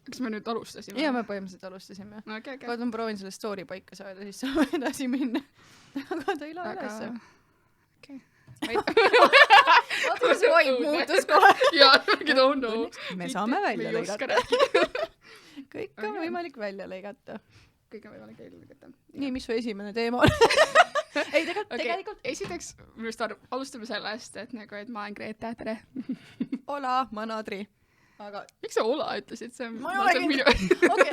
Kas me nüüd alustasime? Ja me põhimõtteliselt alustasime. No, okay. Kui ma proovin selle story paika saada, siis saame edasi minna. Aga ta ei lähe üles. Okei. Vaata, kui see vaid muutus kohe. Jaa, mingi no. Me saame välja lõigata. Kõik on võimalik välja lõigata. Kõik on võimalik välja lõigata. Nii, mis su esimene teema on? Ei, tegelikult. Esiteks, minu arust alustame sellest, et nagu, et ma olen Greta, tere. Hola, ma olen Adri. Aga miks sa Ola ütlesid? See on... Ma ei olegi... Okei.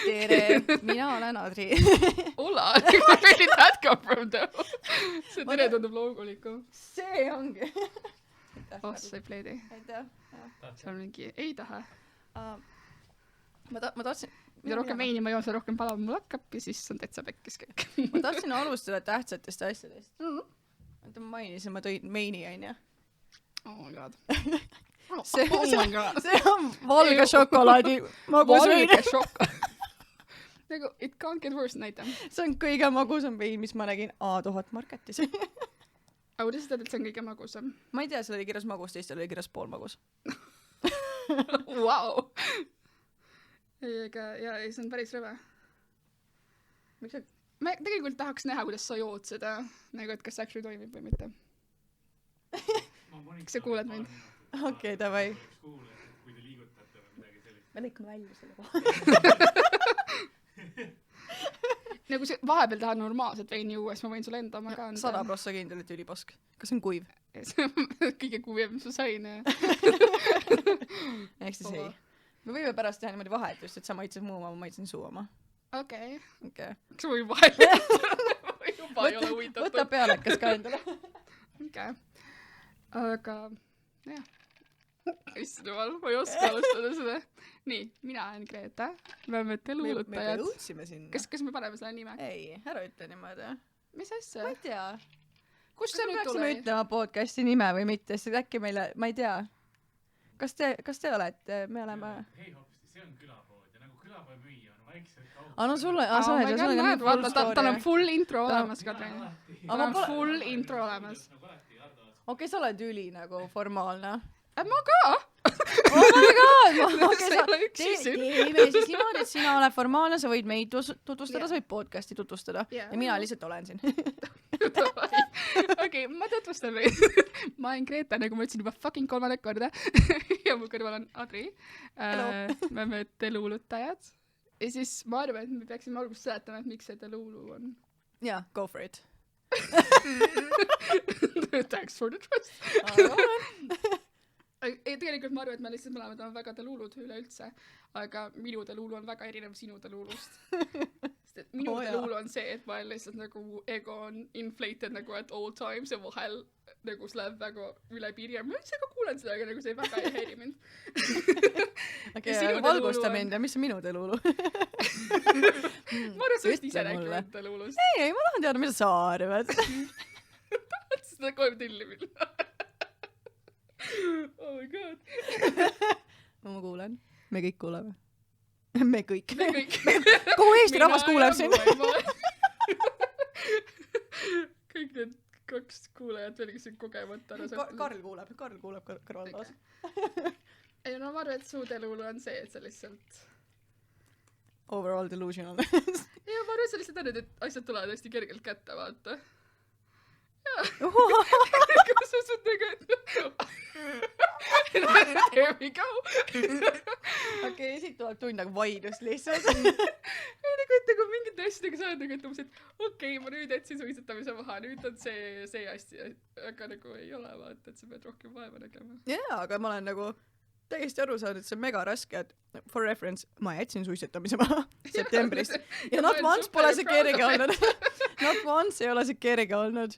Tere, mina olen Adri. Ola? Where did that come from though? See tere tundub loomulikum. See ongi. Oh, see pleedi. Aitäh. See on mingi, ei taha. Ma tahtsin... Mida rohkem veini ma joon, see rohkem palav mul hakkab ja siis on täitsa pekkis kõik. Ma tahtsin alustada tähtsatest asjadest. Ma mainisin, ma tõin meini, onja. Oh my god. See on valge šokolaadi magus vein. Valge šokolaad. Nagu, it can't get worse, näita. See on kõige magusam vein, mis ma nägin A1000 marketis. Aga kuidas tead, et see on kõige magusam? Ma ei tea, seal oli kirjas magus, teistel oli kirjas pool magus. Wow. Ja see on päris rõve. Miks see? Ma tegelikult tahaks näha, kuidas sa jood seda, nagu, et kas actually toimib või mitte. Kas sa kuuled mind? Okei, davai. Kui te liigutate või midagi sellist. Me lõikame välja selle koha. Nagu see vahepeal tahan normaalset veini juua, siis ma võin sulle enda oma ka anda. 100% kindel, et ülipask. Kas see on kuiv? Kõige kuivem, mis ma sain. Ehk siis ei. Me võime pärast teha niimoodi vahetust, et sa maitsed muu oma, ma maitsen suu oma. Okei. Kas Okay. ma võin vahetust? Juba ei ole huvitatud. Võta pealekas ka endale. Okei. Aga, jah. Issand jumal, ma ei oska alustada seda. Nii, mina olen Greta. Me oleme teluulutajad. Me jõudsime sinna. Kas me paneme selle nime? Ei, ära ütle niimoodi. Mis asja? Ma ei tea. Kus see nüüd tuli? Me ütlema podcasti nime või mitte, siis äkki meile, ma ei tea. Kas te olete, me oleme... Hei hopsti, see on külapood ja nagu külapood müüa on vaikselt kaupa. No sulle... Tal on full intro olemas, Katrin. Tal on full intro olemas. Okei, sa oled üli nagu formaalne. Ma ka! Oh my god! See ei ole üksi siin. Teeme siis niimoodi, et sina oled formaalne, sa võid meid tutvustada, sa võid podcasti tutvustada. Yeah. Ja mina lihtsalt olen siin. Okei, ma tutvustan meid. Ma olen Greta, nagu ma ütlesin juba fucking 3. korda. Ja mu kõrval on Adri. Me oleme teluulutajad. Ja siis ma arvan, et me peaksime alguses seletama, et miks see teluulu on. Jaa, go for it. Thanks for the trust. Tegelikult ma arvan, et me lihtsalt mõlemad on väga teluulud üleüldse, aga minu teluulu on väga erinev sinu teluulust. Sest et minu teluulu on see, et ma olen lihtsalt nagu ego on inflated nagu at all times ja vahel nagu see läheb väga üle piiri ja ma üldse ka kuulen seda, aga nagu see väga ei häiri mind. Okei, valgusta mind ja mis on minu teluulu? Ma arvan, sa vist ise rääkinud teluulust. Ei, ma tahan teada, mida sa arvad. Tahad seda 3 tilli minna? Oh my god. Ma kuulen. Me kõik kuuleme. Me kõik. Kogu Eesti rahvas kuuleb sind. Kõik need 2 kuulajat veel, kes on kogemata. Karl kuuleb kõrval taas. Ei, no ma arvan, et su teluulu on see, et sa lihtsalt... Overall delusional. Ja ma arvan, et sa lihtsalt on, et asjad tulevad hästi kergelt kätte, vaata. Kus sa saad nagu, et... There we go. Okei, siit tuleb tund nagu vaidlust lihtsalt. Ei, nagu mingite asjadega sa oled nagu ütlemas, et okei, ma nüüd jätsin suitsetamise maha, nüüd on see asja, aga nagu ei ole vaata, et sa pead rohkem vaeva nägema. Jaa, aga ma olen nagu täiesti aru saanud, et see on mega raske, et for reference, ma jätsin suitsetamise maha septembrist. Ja not once pole see kerge olnud. Not once ei ole see kerge olnud.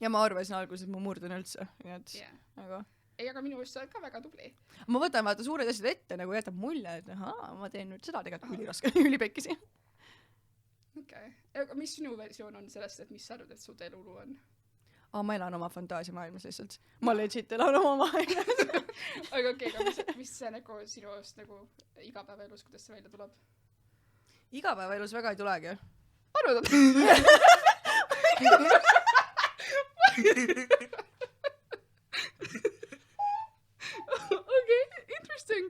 Ja ma arvasin alguses, et ma murdan üldse. Aga... Ei, aga minu just sa oled ka väga tubli. Ma võtan vaata suured asjad ette, nagu jätab mulje, et ma teen nüüd seda tegelikult üliraske, ülipekkisi. Okei. Aga mis sinu versioon on sellest, et mis sa arvad, et su teluulu on? Ma elan oma fantaasiamaailmas lihtsalt. Ma legit elan oma maailmas. Aga okei, aga mis see nagu sinu just nagu igapäevaelus, kuidas see välja tuleb? Igapäevaelus väga ei tulegi. Arvad? Okei, interesting.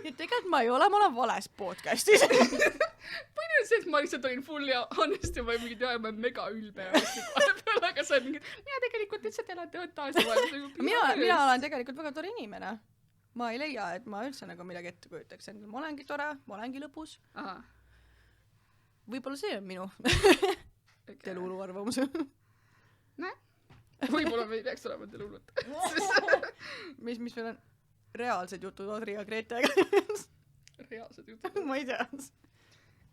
ja tegelikult ma ei ole, ma olen vales podcastis. Põhine see, et ma lihtsalt olin full ja honest ja ma ei mingi teha, ma olen mega ülbe ja vahepeal, aga sa oled mingi, mina tegelikult lihtsalt elan taas mina olen tegelikult väga tore inimene. Ma ei leia, et ma üldse nagu midagi ette kujutaks endale. Ma olengi tore, ma olengi lõbus. Aha. Võib-olla see on minu Delulu arvamus. Võib-olla me ei peaks olema Delulut. mis meil on reaalsed jutud Adri ja Gretega. Reaalsed jutud. Ma ei tea.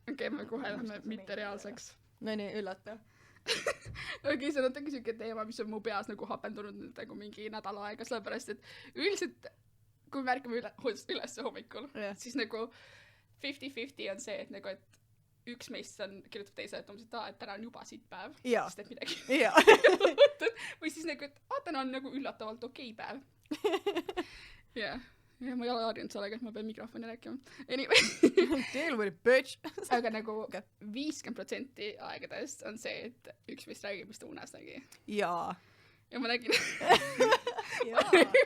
Okei, me kohe lähme mitte reaalseks. No nii, üllata. Okei, see on natuke siuke teema, mis on mu peas nagu hapendunud nüüd nagu mingi nädal aega, sellepärast, et üldiselt kui me märkame üles hommikul, siis nagu 50-50 on see, et nagu, et üks meist kirjutab teise, et täna on juba siit päev, sest et midagi. Või siis nagu, et täna on nagu üllatavalt okei päev. Ja ma ei ole harjunud sellega, et ma pean mikrofoni rääkima. Anyway. Deal with it, bitch. Aga nagu 50% aegadest on see, et üks meist räägib, mis ta unes nägi. Jaa. Ja ma nägin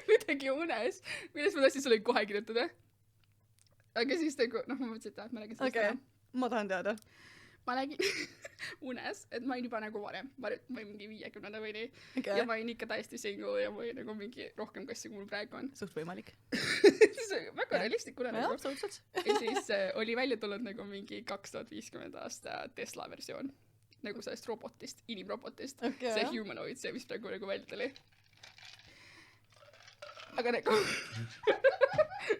midagi unes, milles ma tahtsin sulle kohe kirjutada. Aga siis nagu, ma mõtlesin, et ma nägin sellest täna. Ma tahan teada. Ma nägin unes, et ma olin juba nagu varem, ma olin mingi 50 või nii. Ja ma olin ikka täiesti single ja ma olin nagu mingi rohkem kassi, kui mul praegu on. Suht võimalik. Väga realistlik une nagu. Ja siis oli välja tulnud nagu mingi 2050 aasta Tesla versioon. Nagu sellest robotist, inimrobotist. See humanoid, see mis praegu nagu välja tuli. Aga nagu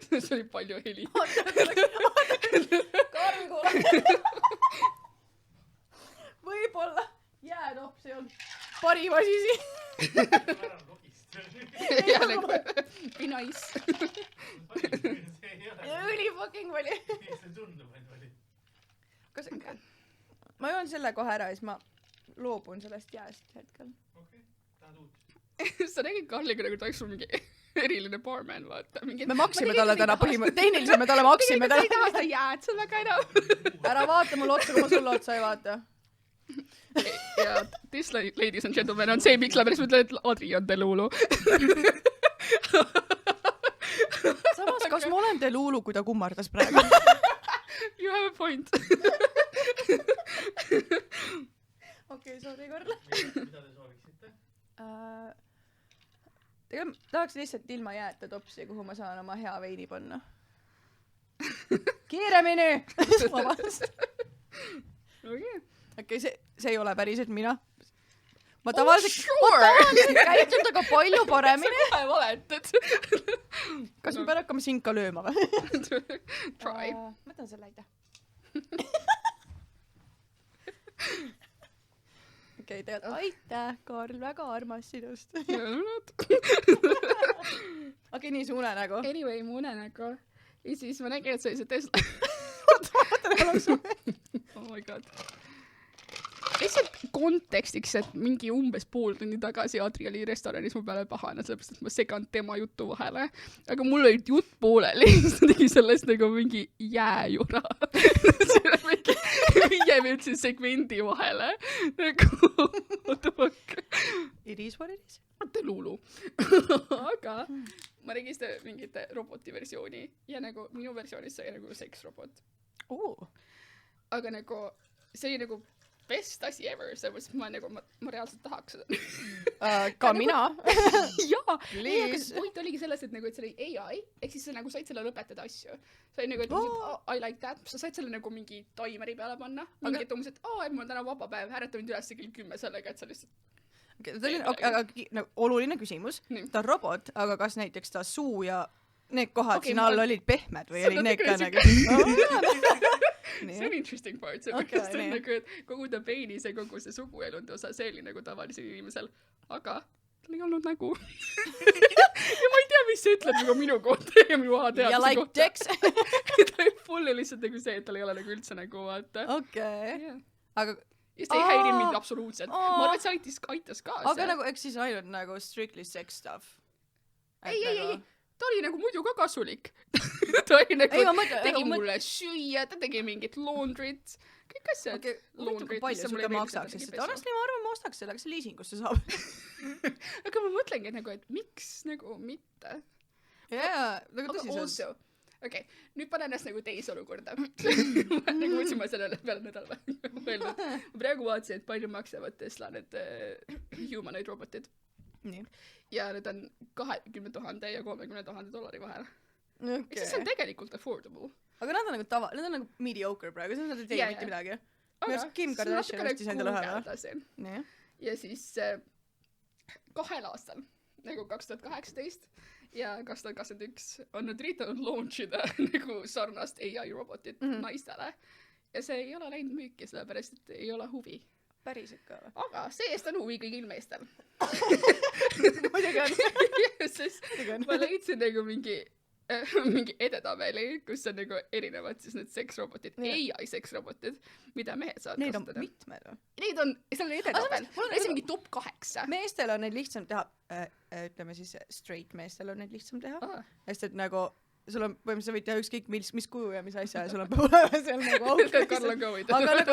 see oli palju heli. Karm kuule. Võib-olla jäätops ei olnud parim asi siin. Ja nagu be nice. Üli fucking vali. See tundub, et vali. Kas ma joon selle kohe ära ja siis ma loobun sellest jääst hetkel. Okei, tahad uut? Sa nägid Karliga nagu ta oleks sul mingi eriline barman, vaata. Me maksime talle täna tehniliselt me talle maksime täna. Sa ei taha seda jääd, see on väga enam. Ära vaata mul otsa, kui ma sulle otsa ei vaata. Ja this, ladies and gentlemen, on see, miks läbi mõtlen, et Adri on Delulu. Samas, kas ma olen Delulu, kui ta kummardas praegu? You have a point. Okei, sorry, Karl. Mida te sooviksite? Tegelikult tahaks lihtsalt ilma jääta topsi, kuhu ma saan oma hea veini panna. Kiiremini! Vabast. Okei, see ei ole päriselt mina. Ma tavaliselt käitun taga palju paremini. Sa kohe valetad. Kas ma pean hakkama sind ka lööma või? Try. Võtan selle aitäh. Okei, tegelikult aitäh, Karl, väga armas sinust. Okei, nii su unenägu. Anyway, mu unenägu. Ja siis ma nägin, et see oli see Tesla. Oh my god. Lihtsalt kontekstiks, et mingi umbes pool tundi tagasi Adri oli restoranis mu peale pahane, sellepärast, et ma segan tema jutu vahele. Aga mul oli jutt pooleli, siis ta tegi sellest nagu mingi jääjura. See oli mingi 5 minuti segmendi vahele. Nagu, what the fuck? It is what it is. Delulu. Aga ma nägin seda mingit roboti versiooni ja nagu minu versioonis sai nagu seksrobot. Aga nagu see oli nagu best asi ever, sellepärast ma reaalselt tahaks seda. Ka mina. Jaa, aga point oligi selles, et see oli AI, ehk siis sa nagu said selle lõpetada asju. Sa oli nagu, et I like that, sa said selle nagu mingi taimeri peale panna, mingi et umbes, et mul on täna vaba päev, ärretame üles kell 10 sellega, et sa lihtsalt aga oluline küsimus, ta on robot, aga kas näiteks ta suu ja need kohad siin all olid pehmed või oli need ka nagu... See on interesting part, sellepärast on nagu, et kogu ta peinis ja kogu see suguelunde osa, see oli nagu tavalisel inimesel, aga tal ei olnud nägu. Ja ma ei tea, mis see ütleb nagu minu kohta ja minu teaduse kohta. Ta oli full lihtsalt nagu see, et tal ei ole nagu üldse nägu, vaata. Okei. Aga... Ja see ei häirinud mind absoluutselt. Ma arvan, et see aitas ka. Aga nagu, eks siis ainult nagu strictly sex stuff. Ei. Ta oli nagu muidu ka kasulik. Ta oli nagu, tegi mulle süüa, ta tegi mingit laundrit, kõik asjad. Kui palju sulle maksaks, sest honestly ma arvan, ma ostaks selle, kas see liisingusse saab. Aga ma mõtlengi, et miks nagu mitte. Jaa, nagu tõsiselt. Also, okei, nüüd pane ennast nagu teise olukorda. Ma nagu mõtlesin ma sellele peale nädala mõelnud. Ma praegu vaatasin, et palju maksavad Tesla need humanoid robotid. nii Ja need on 20 000 ja 30 000 vahel. okay. See on tegelikult affordable. aga nad on nagu nad on nagu mediocre praegu, nad ei tee mitte midagi. Minu arust Kim Kardashian ostis endale ühe või? Ja siis 2 aastal, nagu 2018 ja 2021 on nad üritanud launchida nagu sarnast AI robotit naistele. Ja see ei ole läinud müüki, sellepärast, et ei ole huvi. Päris ikka või? Aga see-eest on huvi kõigil meestel. Muidugi on. Sest ma leidsin nagu mingi edetabeli, kus on nagu erinevad siis need seksrobotid, AI seksrobotid, mida mehed saavad neid kasutada. Neid on mitmed või? Neid on, seal on edetabel. Neid on mingi top 8. Meestel on neid lihtsam teha, ütleme siis straight meestel on neid lihtsam teha. Sest et nagu, sul on, põhimõtteliselt sa võid teha ükskõik mis kuju ja mis asja ja sul on olema seal nagu auk. Karl on ka võidud. Aga nagu,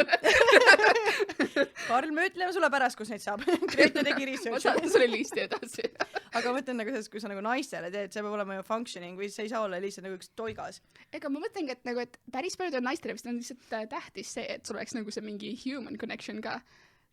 Karl, me ütleme sulle pärast, kus neid saab. Grete tegi research. Ma saan sulle listi edasi. Aga ma mõtlen nagu selles, kui sa nagu naistele teed, see peab olema ju functioning või see ei saa olla lihtsalt nagu üks toigas. Ega ma mõtlengi, et nagu, et päris paljudel naistele vist on lihtsalt tähtis see, et sul oleks nagu see mingi human connection ka.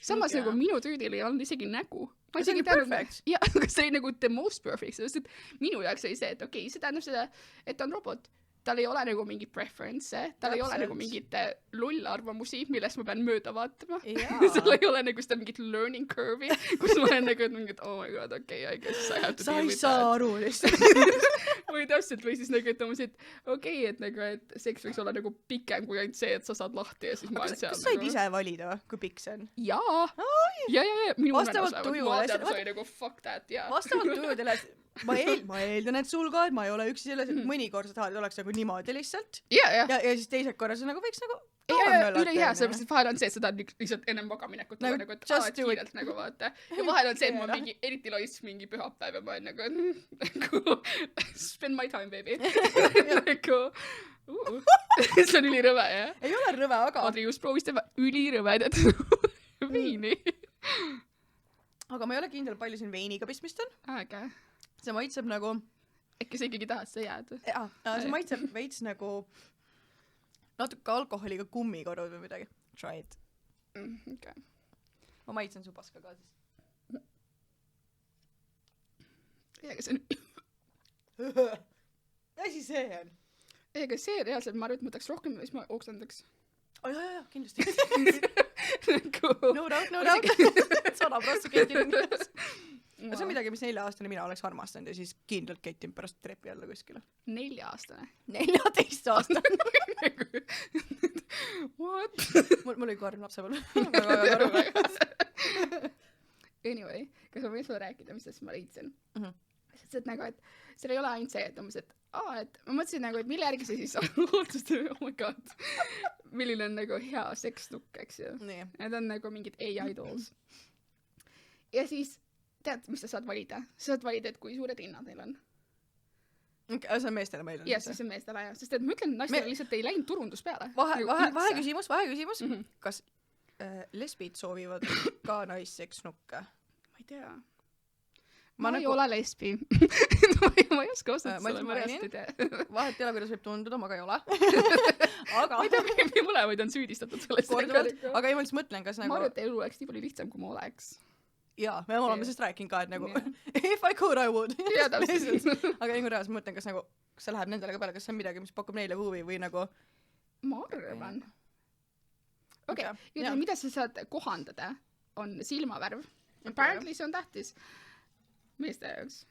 Samas nagu minu tüüdil ei olnud isegi nägu. Ma see oli perfect. Ja, aga see oli nagu the most perfect, sest et minu jaoks oli see, et okei, see tähendab seda, et on robot. Tal ei ole nagu mingi preference, tal ei ole nagu mingit lullarvamusi, millest ma pean mööda vaatama. Seal ei ole nagu seda mingit learning curve'i, kus ma olen nagu, et oh my god, okei, I guess I have to deal with that. Sa ei saa aru lihtsalt. Või täpselt, või siis nagu, et ma mõtlesin, et okei, et nagu, et seks võiks olla nagu pikem kui ainult see, et sa saad lahti ja siis ma olen seal. Kas sa võid ise valida või, kui pikk see on? Jaa. Ja. Minu vastavalt tujule. Ma sai nagu fuck that, jaa. Vastavalt tujudele. Ma eeldan, et sul ka, et ma ei ole üksi selles, et mõnikord sa tahad, et oleks nagu niimoodi lihtsalt. Ja siis teised korra sa nagu võiks nagu üle hea, sellepärast, et vahel on see, et sa tahad lihtsalt ennem magaminekut tulla nagu, et kiirelt nagu vaata. Ja vahel on see, et ma mingi eriti lois mingi pühapäev ja ma olen nagu spend my time, baby. Nagu see on ülirõve, jah? Ei ole rõve, aga Adrius proovis tema ülirõvedat veini. Aga ma ei ole kindel, palju siin veiniga pistmist on. Äge. See maitseb nagu äkki sa ikkagi tahad, sa jääd? See maitseb veits nagu natuke alkoholiga kummikorud või midagi. Try it. Okay. Ma maitsen su paska ka siis. Ega see on... Asi see on? Ega see reaalselt, ma arvan, et ma võtaks rohkem ja siis ma oksendaks. Jaa, kindlasti. No doubt. 100% kettin. See on midagi, mis 4-aastane mina oleks armastanud ja siis kindlalt kettin pärast trepi alla kuskile. 4-aastane? 14-aastane. What? Mul oli karm lapsepõlve. Anyway, kas ma võin sulle rääkida, mis ma leidsin? Sest et nagu, et seal ei ole ainult see, et ma mõtlesin nagu, et mille järgi see siis otsustab, oh my god, milline on nagu hea seksnukk, eks ju. Need on nagu mingid AI dolls. Ja siis tead, mis sa saad valida? Sa saad valida, et kui suured hinnad neil on. Okay, see on meestele meil on. Ja siis on meestele, jah. Sest et ma ütlen, et naistele lihtsalt ei läinud turundus peale. Vahe küsimus. Kas lesbid soovivad ka naisseksnukke? Ma ei tea. Ma ei ole lesbi. Ma ei oska osata selle, ma hästi tea. Vahet ei ole, kuidas võib tunduda, ma ka ei ole. Ma ei tea, me mõlemaid on süüdistatud sellest. Aga ei, ma lihtsalt mõtlen, kas nagu... Ma arvan, et elu oleks nii palju lihtsam, kui ma oleks. Jaa, me oleme sellest rääkinud ka, et nagu if I could, I would. Jaa, täpselt. Aga reaalselt ma mõtlen, kas nagu see läheb nendele ka peale, kas see on midagi, mis pakub neile huvi või nagu... Ma arvan. Okei, mida sa saad kohandada, on silmavärv. Apparently see on tähtis. Meeste jaoks.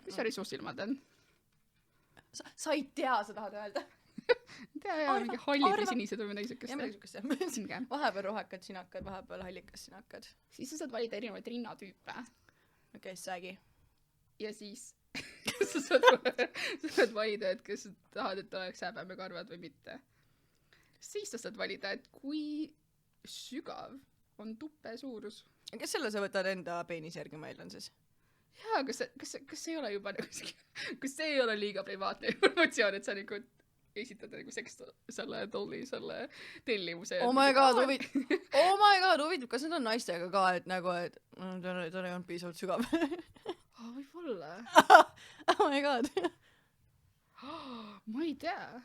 Mis värvi su silmad on? Sa ei tea, sa tahad öelda. Tea, mingi hallid või sinised või midagi sükest. Ja midagi sükest. Vahepeal rohekad sinakad, vahepeal hallikas sinakad. Siis sa saad valida erinevaid rinnatüüpe. Okei, sägi. Ja siis sa saad valida, et kas sa tahad, et oleks häbemekarvad või mitte. Siis sa saad valida, et kui sügav on tuppe suurus. Kes selle sa võtad enda peenise järgi, ma eeldan siis? Jaa, kas see ei ole juba kas see ei ole liiga privaatne informatsioon, et sa nagu esitad nagu seks selle dolli, selle tellimuse. Oh my god, huvitav, kas need on naistega ka, et nagu, et ta ei olnud piisavalt sügav? Võib-olla. Oh my god. ma ei tea.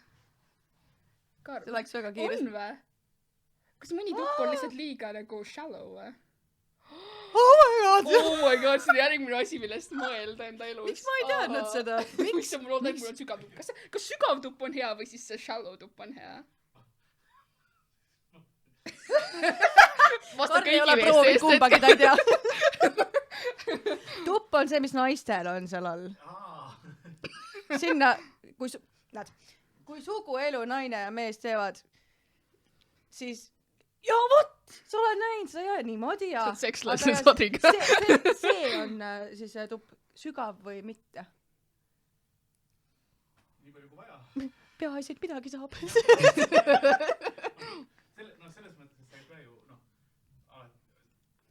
see läks väga kiiresti. On vä? Kas mõni tupp on lihtsalt liiga nagu shallow vä? Oh my god, see on järgmine asi, millest mõelda enda elus. Miks ma ei teadnud seda? Miks sa mul on sügav tupp? Kas sügav tupp on hea või siis see shallow tupp on hea? Vasta Karl ei ole kõigi proovinud meeste kumbagi, ta ei tea. Tupp on see, mis naistel on seal all. Sinna, kui suguelu naine ja mees teevad, siis ja vot, sa oled näinud, sa ei ole niimoodi ja... See on sex lessons Odriga. See on siis tupp sügav või mitte. Nii palju kui vaja. Peaasi, et midagi saab. Selles mõttes, et sa ei pea ju,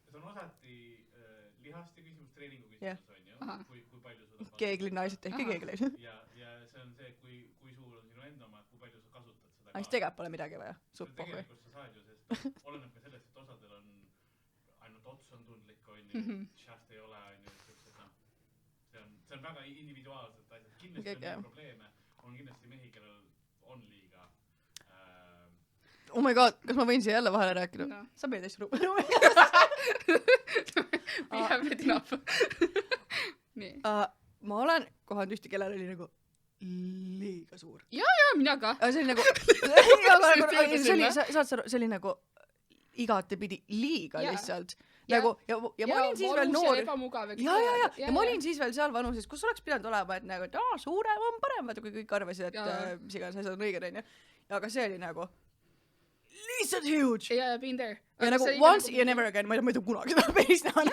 see on osati lihaste küsimus, treeningu küsimus on ju, kui palju sulle Keeglid, naised tehke keegleid. ja see on see, kui suur on sinu enda oma, kui palju sa kasutad seda Aga siis tegelikult pole midagi vaja, suppoh või? Tegelikult sa saad ju, sest oleneb ka sellest, et osadel on ainult ots on tundlik, on ju, shaft ei ole, on ju, see on väga individuaalselt asjad. Kindlasti on probleeme, on kindlasti mehi, kellel on liiga oh my god, kas ma võin siia jälle vahele rääkida? No. Sa meid eest ruumi. We have it enough. Nii. Ma olen kohanud ühte, kellel oli nagu liiga suur. Ja, mina ka. See oli nagu, see oli nagu igatepidi liiga lihtsalt. Nagu, ja ma olin siis veel noor. Ja ma olin siis veel seal vanuses, kus oleks pidanud olema, et nagu, et suurem on parem, vaata kui kõik arvasid, et mis iganes asjad on õiged, on ju. Aga see oli nagu lihtsalt huge. Yeah, been there. Ja nagu once ja never again, ma ei tea kunagi seda päris näha.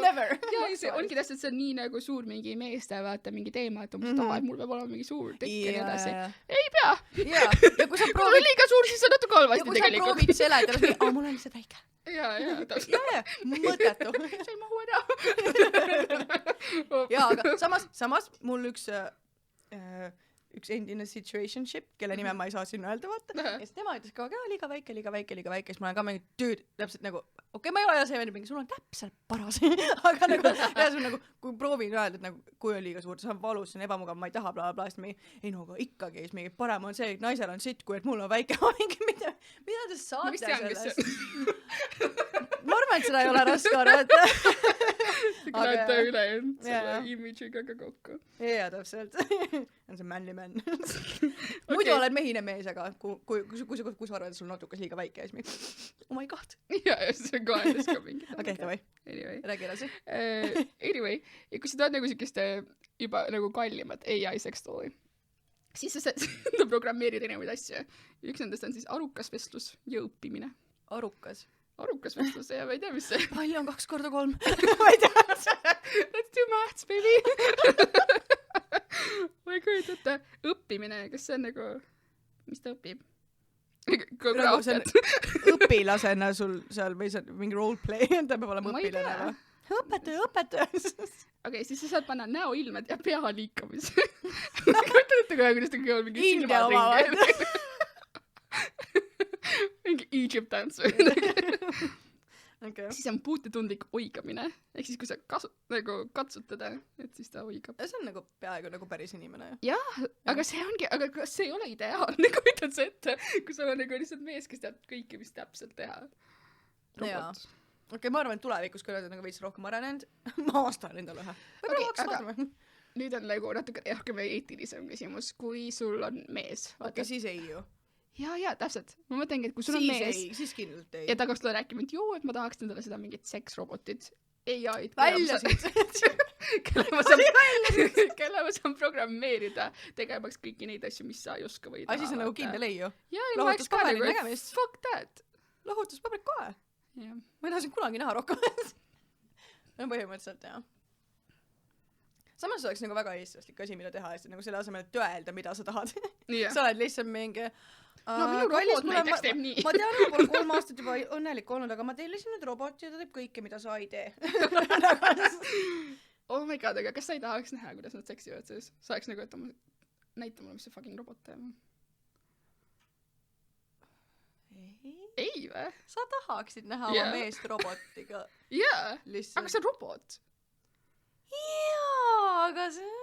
Never. Ja see ongi täpselt, see on nii nagu suur mingi meeste vaata mingi teema, et umbes et mul peab olema mingi suur tekk ja nii edasi. Ei pea. Ja kui sa proovid liiga suur, siis on natuke halvasti tegelikult. Ja kui sa proovid seledada, mul on lihtsalt väike. Ja, täpselt. Mõttetu. See ei mahu ära. Ja, aga samas mul üks endine situationship, kelle nime ma ei saa sinna öelda, vaata. Ja siis tema ütles ka, liiga väike, siis ma olen ka mingi tüüd, täpselt nagu, okei, ma ei ole see mingi, sul on täpselt paras. Aga nagu, kui proovin öelda, et nagu, kui on liiga suur, see on valus, see on ebamugav, ma ei taha bla, siis mingi, ei no, aga ikkagi, siis mingi parem on see, et naisel on sitt, kui et mul on väike. Mida te saate sellest? Ma arvan, et seda ei ole raske arvata. Näete ülejäänud selle image'iga ka kokku. Ja, täpselt. On see manly man. Muidu oled mehine mees, aga kui sa arvad, et sul natukas liiga väike ja siis oh my god. Ja, see on kohendas ka mingi. Okei, davai. Anyway. Räägi edasi. Anyway, ja kui sa tahad nagu siukest juba nagu kallimat AI sextooli, siis sa saad programmeerida erinevaid asju. Üks nendest on siis arukas vestlus ja õppimine. Arukas vestlus ja ma ei tea, mis see. Palju on 2 × 3? Ma ei tea. Let's do maths, baby. Ma ei kujuta ette. Õppimine, kas see on nagu, mis ta õpib? Õpilasena sul seal või see mingi roleplay, ta peab olema õpilane. Õpetaja. Okei, siis sa saad panna näoilmed ja pea liikamise. Kujutate kohe, kuidas ta kõigepealt mingi silmad ringi. Mingi Egypt dance. Okay. Siis on puutetundlik oigamine. Ehk siis, kui sa katsutada, et siis ta oigab. See on nagu peaaegu nagu päris inimene. Jah, aga see ongi, aga see ei ole ideaalne, kui ütled sa ette, kui sul on nagu lihtsalt mees, kes teab kõike, mis täpselt teha. Robot. Okei, ma arvan, et tulevikus, kui nad on nagu veits rohkem arenenud, ma ostan endale ühe. Aga nüüd on nagu natuke rohkem eetilisem küsimus, kui sul on mees. Okei, siis ei ju. Ja, täpselt. Ma mõtlengi, et kui sul on mees siis kindlalt ei. Ja ta hakkaks tulla rääkima, et et ma tahaks endale seda mingit seksrobotit. AI-d. Väljasid. Kelle ma saan programmeerida tegemaks kõiki neid asju, mis sa ei oska või. Siis on nagu kindel ei ju. Ja, ma oleks ka nagu, fuck that. Lahutuspaberid kohe. Ma ei taha siin kunagi näha rohkem. No põhimõtteliselt, jah. Samas oleks nagu väga eestlaslik asi, mida teha, nagu selle asemel, et öelda, mida sa tahad. Sa oled lihtsalt mingi... No minu robot näiteks teeb nii. Ma tean, ma pole 3 aastat juba õnnelik olnud, aga ma tellisin nüüd roboti ja ta teeb kõike, mida sa ei tee. Oh my god, aga kas sa ei tahaks näha, kuidas nad seksivad siis? Sa oleks nagu, et näita mulle, mis see fucking robot teeb. Ei või? Sa tahaksid näha oma meest robotiga. Jaa, aga see on robot. Jaa, aga see...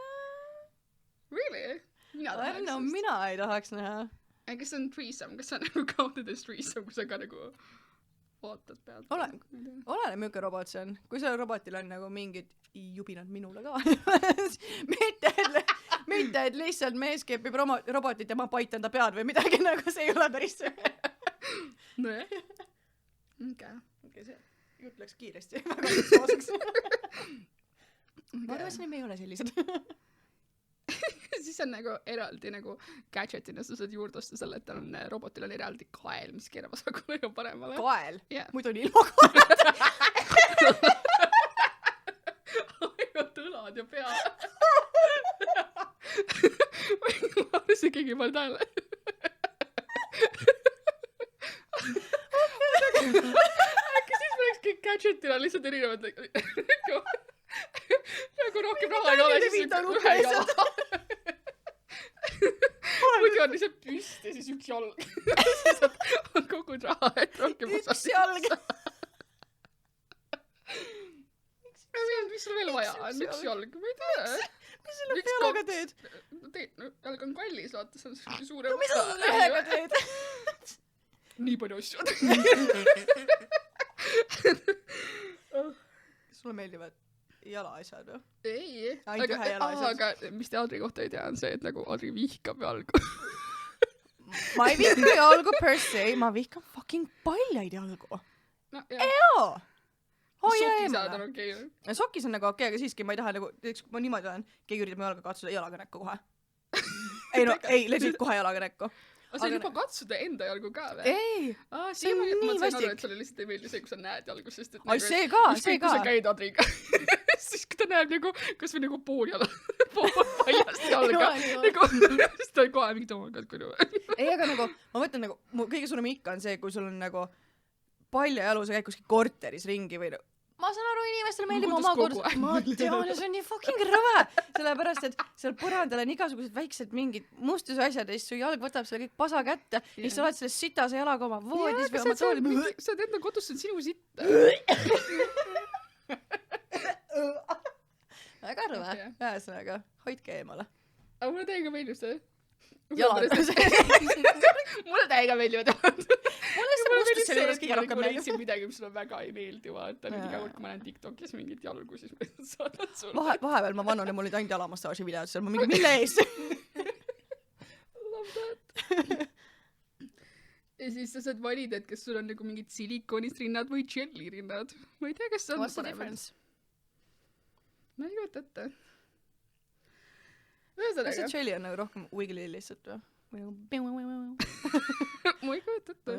Really? mina I don't know, mina ei tahaks näha. kas see on threesome, kas see on nagu kaotades threesome, kui sa ka nagu vaatad pealt? Oleneb milline robot see on. Kui sellel robotil on nagu mingid jubinad minule ka. mitte, et lihtsalt mees kepib robotit ja ma paitan ta pead või midagi, nagu see ei ole päris see. Nojah. Okei, see jutt läks kiiresti. Väga soosaks. Ma arvasin, et me ei ole sellised. Siis on nagu eraldi nagu gadgetina sa saad juurde osta selle, et robotil on eraldi kael, mis keerab vasakule ja paremale. Kael? Yeah. Muidu on ilma kaelata. Ainult õlad ja pea. Ma arvasin, keegi ei pane tähele. Äkki siis me oleks kõik gadgetina lihtsalt erinevad nagu rohkem raha ei ole, siis ühe jala. Muidu on lihtsalt püsti, siis üks jalg. Siis on kogu raha, et rohkem üks jalg. Mis sul veel vaja on? Üks jalg, ma ei tea. Mis selle jalaga teed? Jalg on kallis, vaata, see on suurem. Mis sa selle ühega teed? Nii palju asju. Sulle meeldivad jalaasjad, või? Ei. Ainult ühe jalaasjad. Aga mis te Adri kohta ei tea, on see, et nagu Adri vihkab jalgu. Ma ei vihka jalgu per se, ma vihkan fucking paljaid jalgu. No, Eo! Sokisaad on okei. Sokis on nagu okei, aga siiski ma ei taha nagu, kui ma niimoodi olen, keegi üritab mu jalga katsuda jalaga näkku kohe. ei, legit kohe jalaga näkku. Aga sa juba katsuda enda jalgu ka või? Ei, see on nii vastik. Et sulle lihtsalt ei meeldi see, kui sa näed jalgu, sest et nagu, see ka. Kui sa käid Adriga, siis kui ta näeb nagu, kas või nagu pool paljast jalga, nagu, siis ta on kohe mingi tõmmagad kui ei, aga nagu, ma mõtlen nagu, mu kõige suurem ikka on see, kui sul on nagu palja jalu, sa käid kuskil korteris ringi või ma saan aru, inimestele meeldib oma kodus. Ma tean, ja see on nii fucking rõve. Sellepärast, et seal põrandal on igasugused väiksed mingid mustusasjad ja siis su jalg võtab selle kõik pasa kätte ja siis sa oled selles sitase jalaga oma voodis või oma tooli. Sa oled enda kodus, see on sinu sitta. Väga rõve. Ühesõnaga, hoidke eemale. Aga mulle täiega meeldib see. Jalad. Mulle täiega meeldivad jalad. Mulle see mustus selle juures kõige rohkem meeldib. Kui midagi, mis sulle väga ei meeldi, vaata. Iga kord, kui ma näen TikTokis mingit jalgu, siis ma saadan sulle. Vahepeal ma vannan ja mul olid ainult jalamassaaži videod seal. Ma mingi, mille ees? Love that. Ja siis sa saad valida, et kas sul on nagu mingid silikoonist rinnad või jelly rinnad. Ma ei tea, kas see on What's the difference? Ma ei kujuta ette. Kas see jelly on nagu rohkem wiggly lihtsalt või? Ma ei kujuta ette.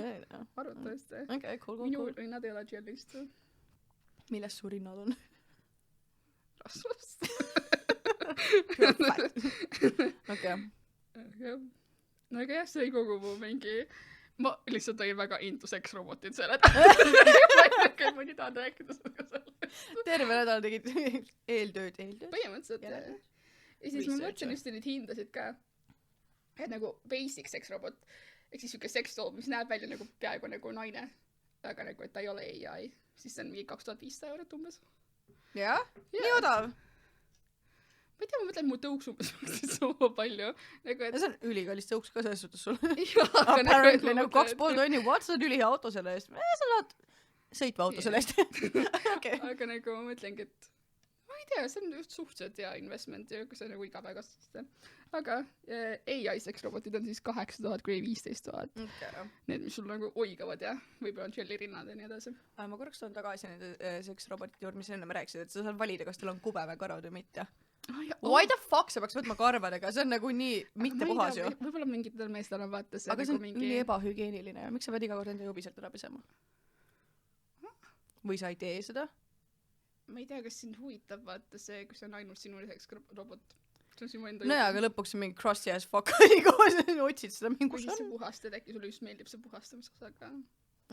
Arvatavasti. Okay, cool. Minu rinnad ei ole jellist. Millest su rinnad on? Rasvast. Okay. No aga jah, see ei kogu mu mingi... Ma lihtsalt olin väga into seksrobotid selle ma ei tahan rääkida seda sellest. Terve nädal tegid eeltööd. Põhimõtteliselt, jah. Ja siis ma mõtlen just neid hindasid ka. Et nagu basic seksrobot. Ehk siis siuke seksdoll, mis näeb välja nagu peaaegu nagu naine. Aga nagu, et ta ei ole AI. Siis see on mingi 2500 eurot umbes. Jah? Nii odav? Ma ei tea, ma mõtlen, mu tõuks umbes maksid sama palju. Nagu, et... See on ülikallis tõuks ka selles suhtes sulle. Apparently, nagu 2,5 tonni, what? Sa oled ülihea auto selle eest. Sa oled sõitva auto selle eest. Aga nagu ma mõtlengi, et ma ei tea, see on just suhteliselt hea investment ja kui see nagu igapäevast. Aga AI seksrobotid on siis 8000 kuni 15 000. Need, mis sul nagu oigavad ja võib-olla on jelly rinnad ja nii edasi. Ma korraks toon tagasi nende seksrobotite juurde, mis enne ma rääkisin, et sa saad valida, kas teil on kube või karvad või mitte. Why the fuck sa peaks võtma karvadega? See on nagu nii mitte puhas ju. Võib-olla mingitel meestel on vaata see aga nagu see on mingi... nii ebahügieeniline ja miks sa pead iga kord enda jubiselt ära pesema? Või sa ei tee seda? Ma ei tea, kas sind huvitab vaata see, kui see on ainult sinu seksrobot. See on sinu enda no jaa, aga lõpuks on mingi crusty ass fuck koos otsid seda mingi kus on. Puhastad, äkki sulle just meeldib see puhastamisosaga.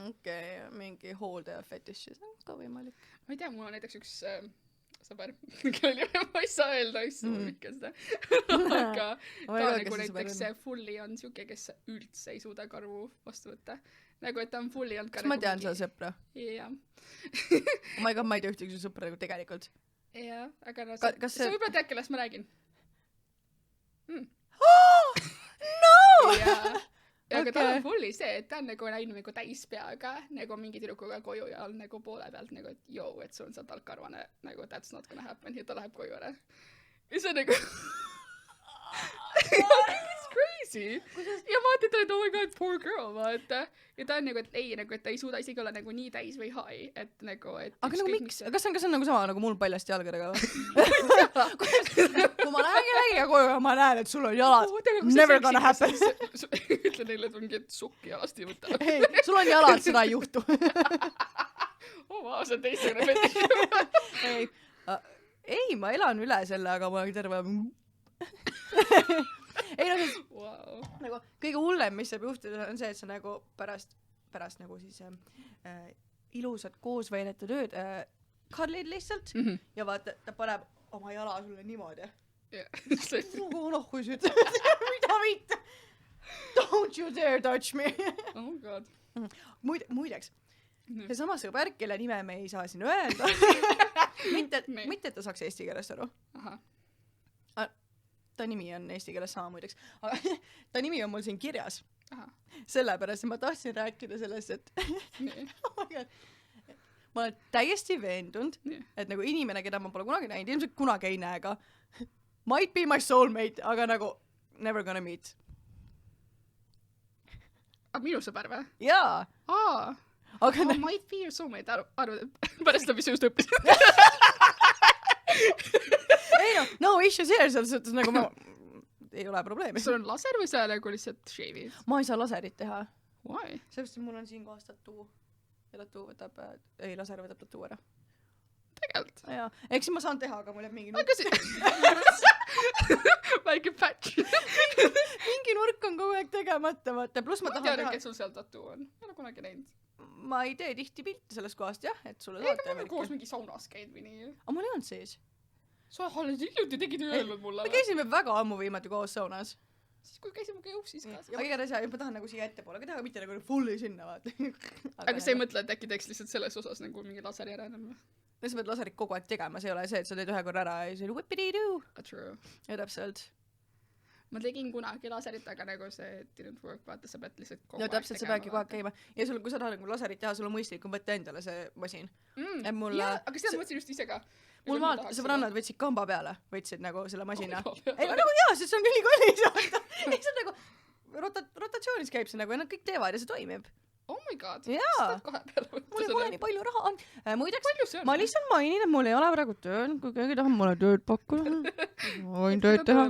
Okei, mingi hooldaja fetish, see on ka võimalik. Ma ei tea, mul on näiteks üks sõber, kelle ma ei saa öelda, issand ma mikka seda. Aga ta nagu näiteks fully on siuke, kes üldse ei suuda karvu vastu võtta. Nagu, et ta on fully on ka kas ma tean seda sõpra? Jaa. ma ei tea ühtegi su sõpra nagu tegelikult. Jaa, aga no sa võib-olla tead, kellest ma räägin. aga tal on fully see, et ta on nagu läinud nagu täispeaga nagu mingi tüdrukuga koju ja on nagu poole pealt nagu, et joo, et sul on seal talkarvane nagu that's not gonna happen ja ta läheb koju ära. Ja see on nagu it's crazy. Ja ma mõtlen, et oh my god, poor girl, vaata. Ja ta on nagu, et ei, nagu, et ta ei suuda isegi olla nagu nii täis või high, et nagu, et aga nagu miks? Kas see on nagu sama nagu mul paljast jalgadega või? Kui ma lähen kellegi koju ja ma näen, et sul on jalad, never gonna happen. Ütle neile, et mingi sukki jalast ei võta. Ei, sul on jalad, seda ei juhtu. Vau, see on teistsugune fetiš. Ei, ma elan üle selle, aga ma olen terve ei no siis nagu kõige hullem, mis saab juhtuda, on see, et sa nagu pärast nagu siis ilusad koos veedetud ööd cuddle'id lihtsalt ja vaata, ta paneb oma jala sulle niimoodi. Nagu noh, kui sa ütled, mida mitte. Don't you dare touch me. Oh god. Muideks, see sama sõber, kelle nime me ei saa siin öelda. mitte, et ta saaks eesti keelest aru. Aha. Ta nimi on eesti keeles sama muideks, aga ta nimi on mul siin kirjas. Aha. Sellepärast ma tahtsin rääkida sellest, et oh my god. Ma olen täiesti veendunud, et nagu inimene, keda ma pole kunagi näinud, ilmselt kunagi ei näe ka, might be my soulmate, aga nagu never gonna meet. Minu sõber või? Jaa. Aga might be your soulmate, arvad, pärast ta mis just õppis. Ei no issues here, selles suhtes nagu ma ei ole probleemi. Sul on laser või sa nagu lihtsalt shave'id? Ma ei saa laserit teha. Why? Sellepärast, et mul on siin kohas tattoo ja laser võtab tattoo ära. Tegelikult? Jaa, eks ma saan teha, aga mul jääb mingi nurk. Väike patch. Mingi nurk on kogu aeg tegemata, vaata. Plus ma tahan teha. Et sul seal tattoo on. Ma olen kunagi näinud. Ma ei tee tihti pilte sellest kohast, jah, et sulle saate Ameerika. Koos mingi saunas käid või nii. Aga mul ei olnud siis. Sa oled hiljuti tegid öelnud mulle. Me käisime väga ammu viimati koos saunas. Siis kui käisime ka jõusis ka. Aga igatahes jah, ma tahan nagu siia ettepoole ka teha, mitte nagu fulli sinna, vaata. Aga sa ei mõtle, et äkki teeks lihtsalt selles osas nagu mingi laseri ära enam või? No sa pead laserit kogu aeg tegema, see ei ole see, et sa teed ühe korra ära ja see on whippity-doo. True. Ja täpselt. Ma tegin kunagi laserit, aga nagu see didn't work, vaata, sa pead lihtsalt kogu aeg tegema. Ja täpselt, sa peadki kogu aeg käima. Ja sul, kui sa tahad nagu laserit teha, sul on mõistlikum võtta endale see masin. Jaa, aga seda mõtlesin just ise ka. Mul sõbrannad võtsid kamba peale, võtsid nagu selle masina. Ei, nagu jaa, sest see on ülikallis. Ei, see on nagu, rotatsioonis käib see nagu ja nad kõik teevad ja see toimib. Oh my god. Jaa. Mul ei ole nii palju raha. Muideks, ma lihtsalt mainin, et mul ei ole praegu tööd, kui keegi tahab mulle tööd pakkuda. Ma võin tööd teha.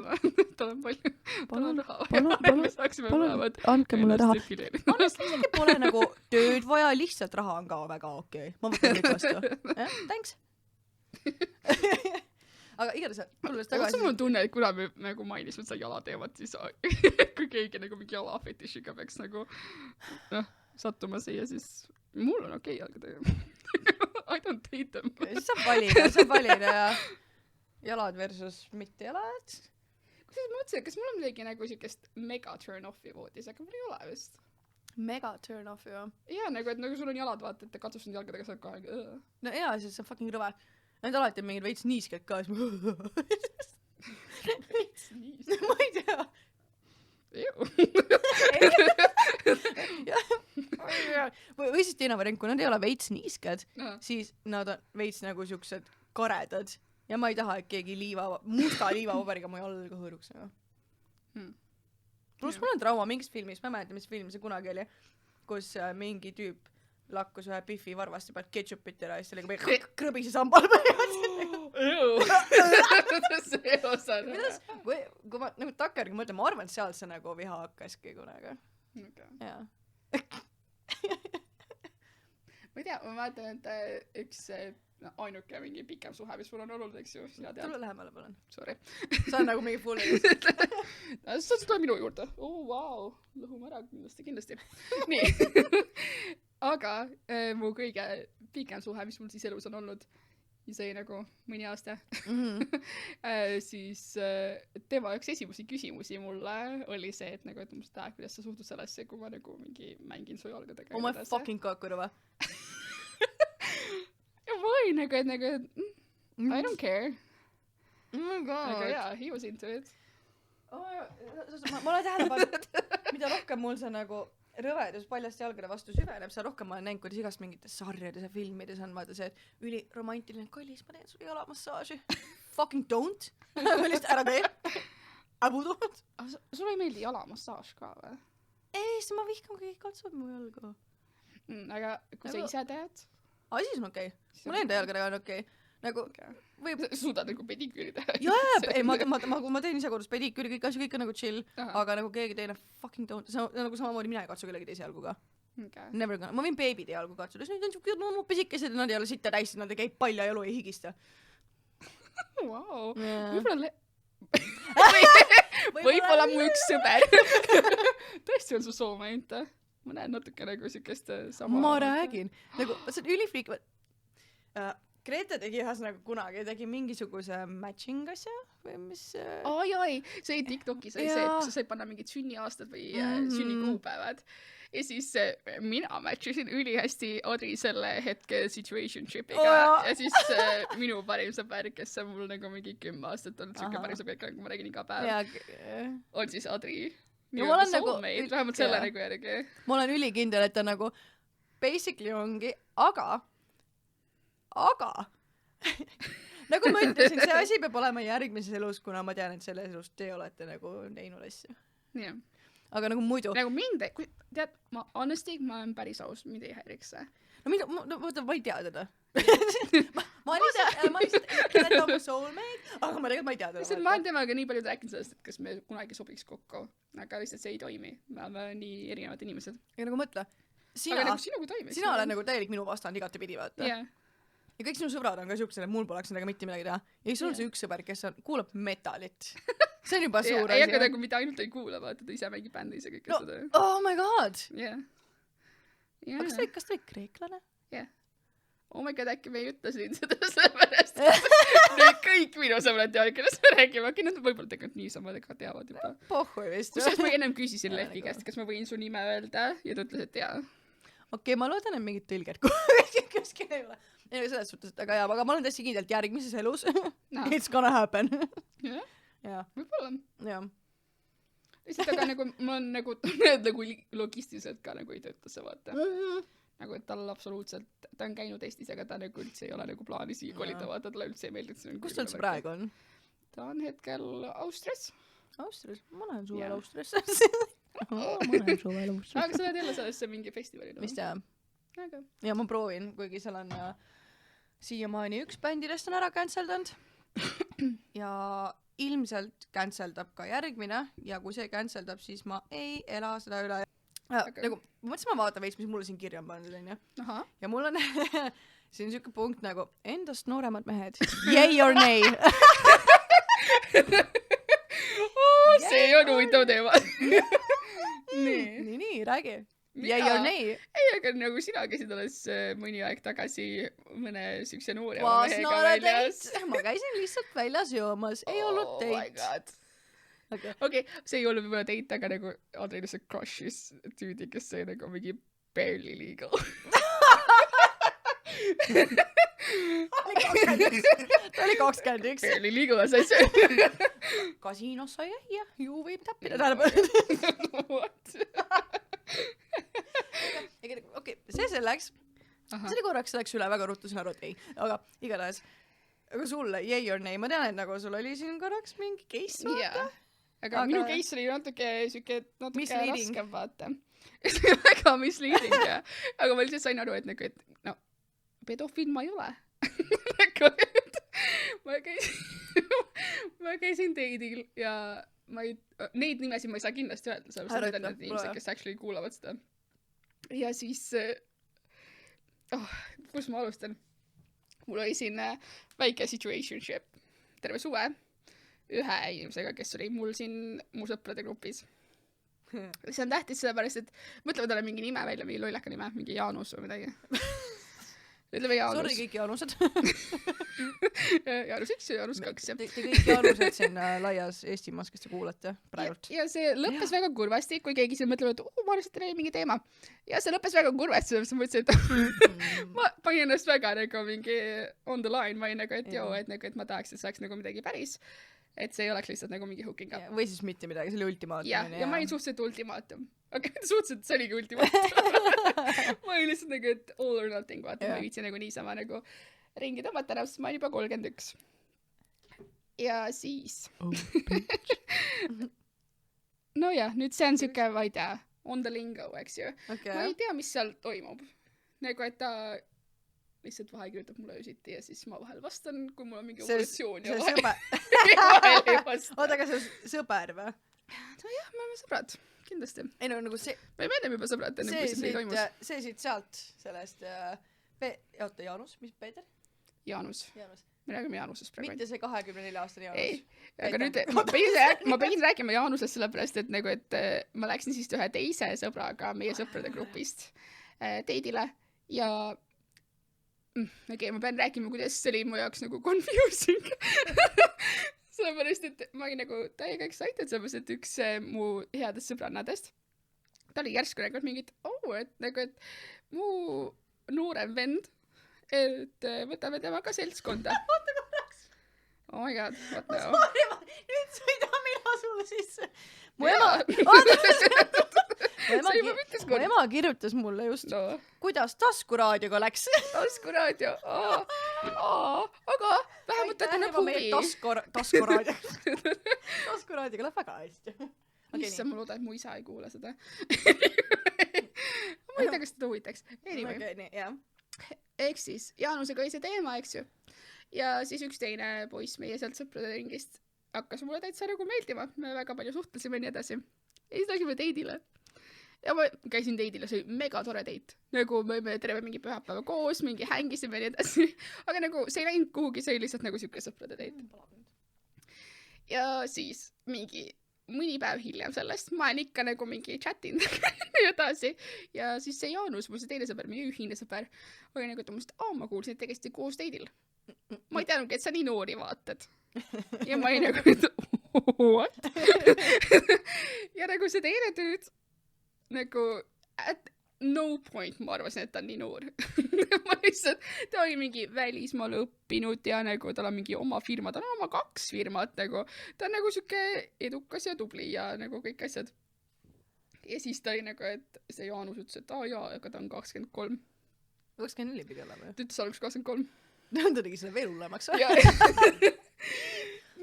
Tal on palju. Tal on raha. Palun, andke mulle raha. Isegi pole nagu tööd vaja, lihtsalt raha on ka väga okei. Ma võtan kõik vastu. Thanks. Aga igatahes tulles tagasi. Mul on tunne, et kuna me nagu mainisime, et sa jala teevad, siis kui keegi nagu mingi jala fetišiga peaks nagu sattuma siia, siis mul on okei jalgadega. I don't hate them. Siis saab valida ja jalad versus mitte jalad. Kusjuures ma mõtlesin, kas mul on midagi nagu siukest mega turn-off'i voodis, aga mul ei ole vist. Mega turn-off'i või? Jaa, nagu et nagu sul on jalad, vaata, et katsus nüüd jalgadega saab kohe. No jaa, siis on fucking rõve. Need alati on mingid veits niisked ka. Veits niisked? Ma ei tea. Või siis teine variant, kui nad ei ole veits niisked, siis nad on veits nagu siuksed karedad ja ma ei taha, et keegi musta liivapaberiga mu jalga hõõruks. Plus mul on trauma mingist filmist, ma ei mäleta, mis film see kunagi oli, kus mingi tüüp lakkus ühe Biffi varvasti pealt ketšupit ära ja siis sellega krõbisi sambal peal. See osa. Kui ma nagu takkärgi mõtlen, ma arvan, et sealt see nagu viha hakkaski kunagi. Jaa. Ma ei tea, ma mäletan, et üks ainuke mingi pikem suhe, mis mul on olnud, eks ju. Tule lähemale, palun. Sorry. See on nagu mingi fulli. Sa tule minu juurde. Vau, lõhume ära kindlasti. Nii. Aga mu kõige pikem suhe, mis mul siis elus on olnud, see nagu mõni aasta, siis tema üks esimesi küsimusi mulle oli see, et nagu, et kuidas sa suhtud sellesse, kui ma nagu mingi mängin su jalgadega. Oh my fucking kakurva. Ja ma olin nagu, et nagu, I don't care. Oh my god. Aga jaa, he was into it. Ma olen tähele pannud, mida rohkem rohkem mul see nagu rõvedus paljast jalgade vastu süveneb, seda rohkem ma olen näinud, kuidas igast mingites sarjades ja filmides on vaata see, et üliromantiline kallis, ma teen sulle jalamassaaži. Fucking don't. Lihtsalt ära tee. Äbutud. Sulle ei meeldi jalamassaaž ka või? Ei, siis ma vihkan, kui katsuvad mu jalga. Aga kui sa ise teed? Siis on okei. Mul enda jalgadega on okei. Nagu, võib... Sa suudad nagu pediküüri teha? Jaa, ei, ma teen ise kodus pediküüri, kõik asju, kõik on nagu chill, aga nagu keegi teine fucking don't. Nagu samamoodi mina ei katsu kellegi teise jalgu ka. Okay. Never gonna. Ma võin beebide jalgu katsuda, siis need on no, pisikesed ja nad ei ole sitta täis, nad ei käi palja jalu ei higista. Wow. Võib-olla mu üks sõber. Tõesti on su soome ainult. Ma näen natuke nagu sikest sama. Ma räägin. Nagu, see on ülifriik. Grete tegi ühes nagu kunagi, tegi mingisuguse matching asja või mis... Ai, see TikTokis oli see, et kus sa said panna mingid sünniaastad või sünnikuupäevad. Ja siis mina matchisin ülihästi Adri selle hetke situationshipiga. Ja siis minu parim sõber, kes on mul nagu mingi 10 aastat olnud siuke parim sõber, nagu ma räägin iga päev, on siis Adri. Minu soulmate, vähemalt selle nagu järgi. Ma olen ülikindel, et ta nagu basically ongi, aga nagu ma ütlesin, see asi peab olema järgmises elus, kuna ma tean, et selles elus te olete nagu teinud asju. Jah. Aga nagu muidu. Nagu mind, tead, ma olen päris aus, mind ei häiriks see. No ma ei tea teda. ma lihtsalt ütlen, et on mu soulmate, aga ma tegelikult ma ei tea teda. Ma olen temaga nii palju rääkinud sellest, et kas me kunagi sobiks kokku, aga lihtsalt see ei toimi. Me oleme nii erinevad inimesed. Ja nagu mõtle, sina oled nagu täielik minu vastand igatepidi, vaata. Yeah. Ja kõik sinu sõbrad on ka siuksed, et mul poleks nendega mitte midagi teha. Ja siis on see üks sõber, kes kuulab metalit. See on juba suur asi. Ei, aga nagu mida ainult ei kuula, vaata, ta ise mängib bändis ja kõik seda. Oh my god! Yeah. Aga kas ta oli kreeklane? Yeah. Oh my god, äkki me ei ütle siin seda sellepärast. Nüüd kõik minu sõbrad teavad, kellest me räägime. Äkki nad võib-olla tegelikult niisama teavad juba. Pohhui vist. Kusjuures ma ennem küsisin Leffi käest, kas ma võin su nime öelda ja ta ütles, et jaa. Okei, ma loodan, et mingid tõlged kuskil ei ole. Ei ole selles suhtes, et aga ma olen tõesti kindlalt järgmises elus. It's gonna happen. Jah, võib-olla. Jah. Lihtsalt aga nagu ma on nagu logistiliselt ka nagu ei tööta see vaata. Nagu et tal absoluutselt, ta on käinud Eestis, aga ta nagu üldse ei ole nagu plaani siia kolida, vaata, talle üldse ei meeldi. Kus ta üldse praegu on? Ta on hetkel Austrias. Austrias? Ma lähen suvel Austriasse. Aga sa lähed jälle sellesse mingi festivali. Mis tea? Ja ma proovin, kuigi seal on siiamaani üks bändidest on ära canceldanud ja ilmselt canceldab ka järgmine ja kui see canceldab, siis ma ei ela seda üle. Nagu, ma mõtlesin, ma vaatan veits, mis mulle siin kirja on pandud, on ju. Ja mul on siin siuke punkt nagu endast nooremad mehed. Yay or nay? See on huvitav teema. Nii, räägi. Yay or nay? Ei, aga nagu sina käisid alles mõni aeg tagasi mõne siukse noorema mehega väljas. Ma käisin lihtsalt väljas joomas. Ei olnud date. Okei, see ei olnud võib-olla date, aga nagu Adri lihtsalt crushis tüüdi, kes sai nagu mingi barely legal. Ta oli 21. Barely legal as I said. Kasiinos sai ja ju võib täppida tähelepanu. What? Okei, see selleks. See oli korraks selleks üle, väga ruttu, aru, et ei. Aga igatahes. Aga sulle, yay or nay, ma tean, et nagu sul oli siin korraks mingi case, vaata. Aga minu case oli natuke raskem, vaata. Väga misleading, ja. Aga ma lihtsalt sain aru, et nagu, et no, pedofiil ma ei ole. Ma käisin date'il ja neid nimesid ma ei saa kindlasti öelda, sellepärast need inimesed, kes actually kuulavad seda. Ja siis, kus ma alustan? Mul oli siin väike situationship terve suve ühe inimesega, kes oli mul siin mu sõprade grupis. See on tähtis sellepärast, et mõtleme talle mingi nime välja, mingi lollaka nime, mingi Jaanus või midagi. Ütleme Jaanus. Sorry kõik Jaanused. Jaanus 1 ja Jaanus 2. Te kõik Jaanused siin laias Eestimaas, kes te kuulate praegult. Ja see lõppes väga kurvasti, kui keegi siin mõtleb, et ma lihtsalt teile mingi teema. Ja see lõppes väga kurvasti, sellepärast ma mõtlesin, et ma panin ennast väga nagu mingi on the line, ma olin nagu, et joo, et ma tahaks, et saaks nagu midagi päris. Et see ei oleks lihtsalt nagu mingi hooking up. Või siis mitte midagi, see oli ultimaatum. Ja ma olin suhteliselt ultimaatum. aga suhteliselt see oligi ultimaat. ma olin lihtsalt nagu, et all or nothing, vaata, ma ei viitsi nagu niisama nagu ringi tõmmata ennast, ma olen juba 31. Ja siis nojah, nüüd see on siuke, ma ei tea, on the lingo, eks ju. Ma ei tea, mis seal toimub. Nagu, et ta lihtsalt vahel kirjutab mulle öösiti ja siis ma vahel vastan, kui mul on mingi operatsioon ja vahel ei vasta. Oota, aga see on sõber või? Nojah, me oleme sõbrad, kindlasti. Ei no nagu see... Me oleme juba sõbrad, enne kui see toimus. See siit sealt sellest... Oota, Jaanus, mis Peeter? Jaanus. Me räägime Jaanusest praegu. Mitte see 24-aastane Jaanus. Ei, aga nüüd ma pidin rääkima Jaanusest sellepärast, et nagu, et ma läksin siis ühe teise sõbraga meie sõprade grupist teidile ja ma pean rääkima, kuidas see oli mu jaoks nagu confusing. Sellepärast, et ma olin nagu täiega excited, sellepärast, et üks mu headest sõbrannadest, ta oli järsku nagu mingit, et nagu, et mu noorem vend, et võtame temaga seltskonda. Oota korraks. Oh my god, what now? Sorry, nüüd sõida mina sulle sisse. Mu ema kirjutas mulle just, kuidas taskuraadioga läks. Taskuraadio, aga vähemalt on nagu huvi. Taskuraadioga läheb väga hästi. Issa, ma loodan, et mu isa ei kuule seda. Ma ei tea, kas seda huvitaks. Ehk siis, Jaanusega oli see teema, eks ju. Ja siis üks teine poiss meie sealt sõprade ringist hakkas mulle täitsa nagu meeldima. Me väga palju suhtlesime nii edasi. Ja siis läksime teidile. Ja ma käisin teidile, see oli mega tore teit. Nagu me terve mingi pühapäeva koos, mingi hängisime nii edasi. Aga nagu see ei läinud kuhugi, see oli lihtsalt nagu siuke sõprade teit. Ja siis mingi mõni päev hiljem sellest, ma olen ikka nagu mingi chat'ind nii edasi. Ja siis see Jaanus, mul see teine sõber, meie ühine sõber, oli nagu, et ma kuulsin, et tegesti koos teidil. Ma ei teadnudki, et sa nii noori vaatad. Ja ma ei nagu, et what? Ja nagu see teine tüüd, nagu at no point ma arvasin, et ta on nii noor. Ma lihtsalt, ta oli mingi välismaal õppinud ja nagu tal on mingi oma firma, ta on oma 2 firmat nagu. Ta on nagu siuke edukas ja tubli ja nagu kõik asjad. Ja siis ta oli nagu, et see Jaanus ütles, et aga ta on 23. 24 pidi olema ju. Ta ütles alguses 23. Ta tegi selle veel hullemaks.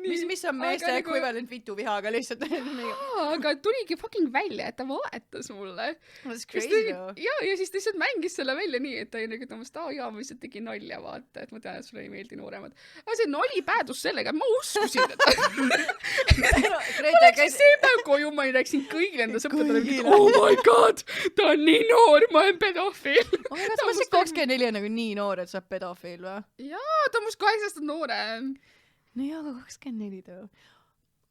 Mis on meeste equivalent vitu vihaga lihtsalt? Aga tuligi fucking välja, et ta vaatas mulle. That's crazy though. Ja siis ta lihtsalt mängis selle välja nii, et ta oli nagu tõmmast, ma lihtsalt tegi nalja vaata, et ma tean, et sulle ei meeldi nooremad. Aga see nali päädus sellega, et ma uskusin teda. Ma läksin see päev koju, ma läksin kõigile enda sõpradele, oh my god, ta on nii noor, ma olen pedofiil. Kas ma see 24 on nagu nii noor, et sa oled pedofiil või? Jaa, ta on must 8 aastat noorem. No jaa, aga 24 tõu.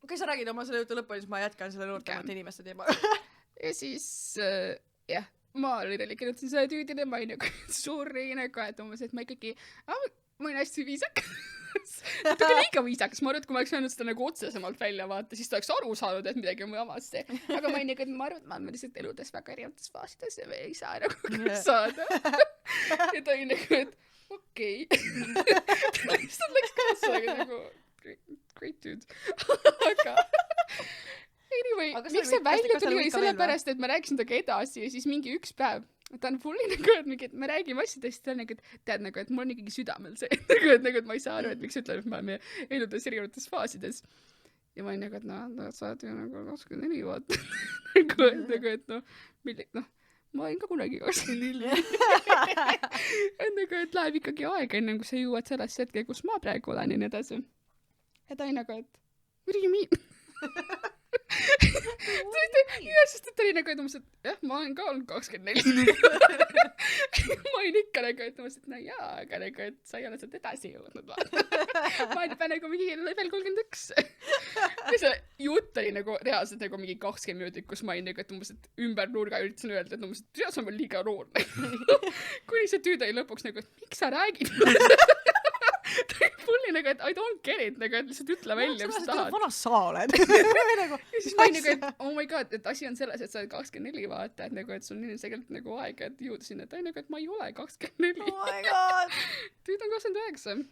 Kui sa räägid oma selle jutu lõpuni, siis ma jätkan selle noortemate inimeste teemaga. Ja siis, jah, ma literally kirjutasin selle tüüdile, ma olin nagu sorry, nagu, et umbes, et ma ikkagi, ma olin hästi viisakas. Natuke liiga viisakas, ma arvan, et kui ma oleks öelnud seda nagu otsesemalt välja vaata, siis ta oleks aru saanud, et midagi on jamasti. Aga ma olin nagu, et ma arvan, et ma olen lihtsalt eludes väga erinevates faasides ja me ei saa nagu saada. Ja ta oli nagu, et okei. Ta lihtsalt läks kaasa, aga nagu great dude. Aga anyway, miks see välja tuli sellepärast, et ma rääkisin taga edasi ja siis mingi üks päev ta on fulli nagu, et mingi, et me räägime asjadest, ta on nagu, et tead nagu, et mul on ikkagi südamel see, et nagu, et ma ei saa aru, et miks ütleb, et me oleme eludes erinevates faasides. Ja ma olin nagu, et sa oled ju nagu 24 vaata. Nagu, et ma olin ka kunagi 24. Nagu, et läheb ikkagi aega, enne kui sa jõuad sellest hetke, kus ma praegu olen ja nii edasi. Ja ta oli nagu, et what do you mean? Ja sest ta oli nagu, et jah, ma olen ka olnud 24. Ma olin ikka nagu, et no jaa, aga nagu, et sa ei ole sealt edasi jõudnud. Ma olin juba nagu mingi level 31. Ja see jutt oli nagu reaalselt nagu mingi 20 minutit, kus ma olin nagu, et ümber nurga üritasin öelda, et tead, sa on veel liiga noor. Kuni see tüüd oli lõpuks nagu, et miks sa räägid? Ta oli fulli nagu, et I don't get it, nagu, et lihtsalt ütle välja, mis sa tahad. Vanas sa oled. Ja siis ma olin nagu, et oh my god, et asi on selles, et sa oled 24 vaata, et nagu, et sul on tegelikult nagu aega, et jõuda sinna, et nagu, et ma ei ole 24. Oh my god. Tüüd on 29.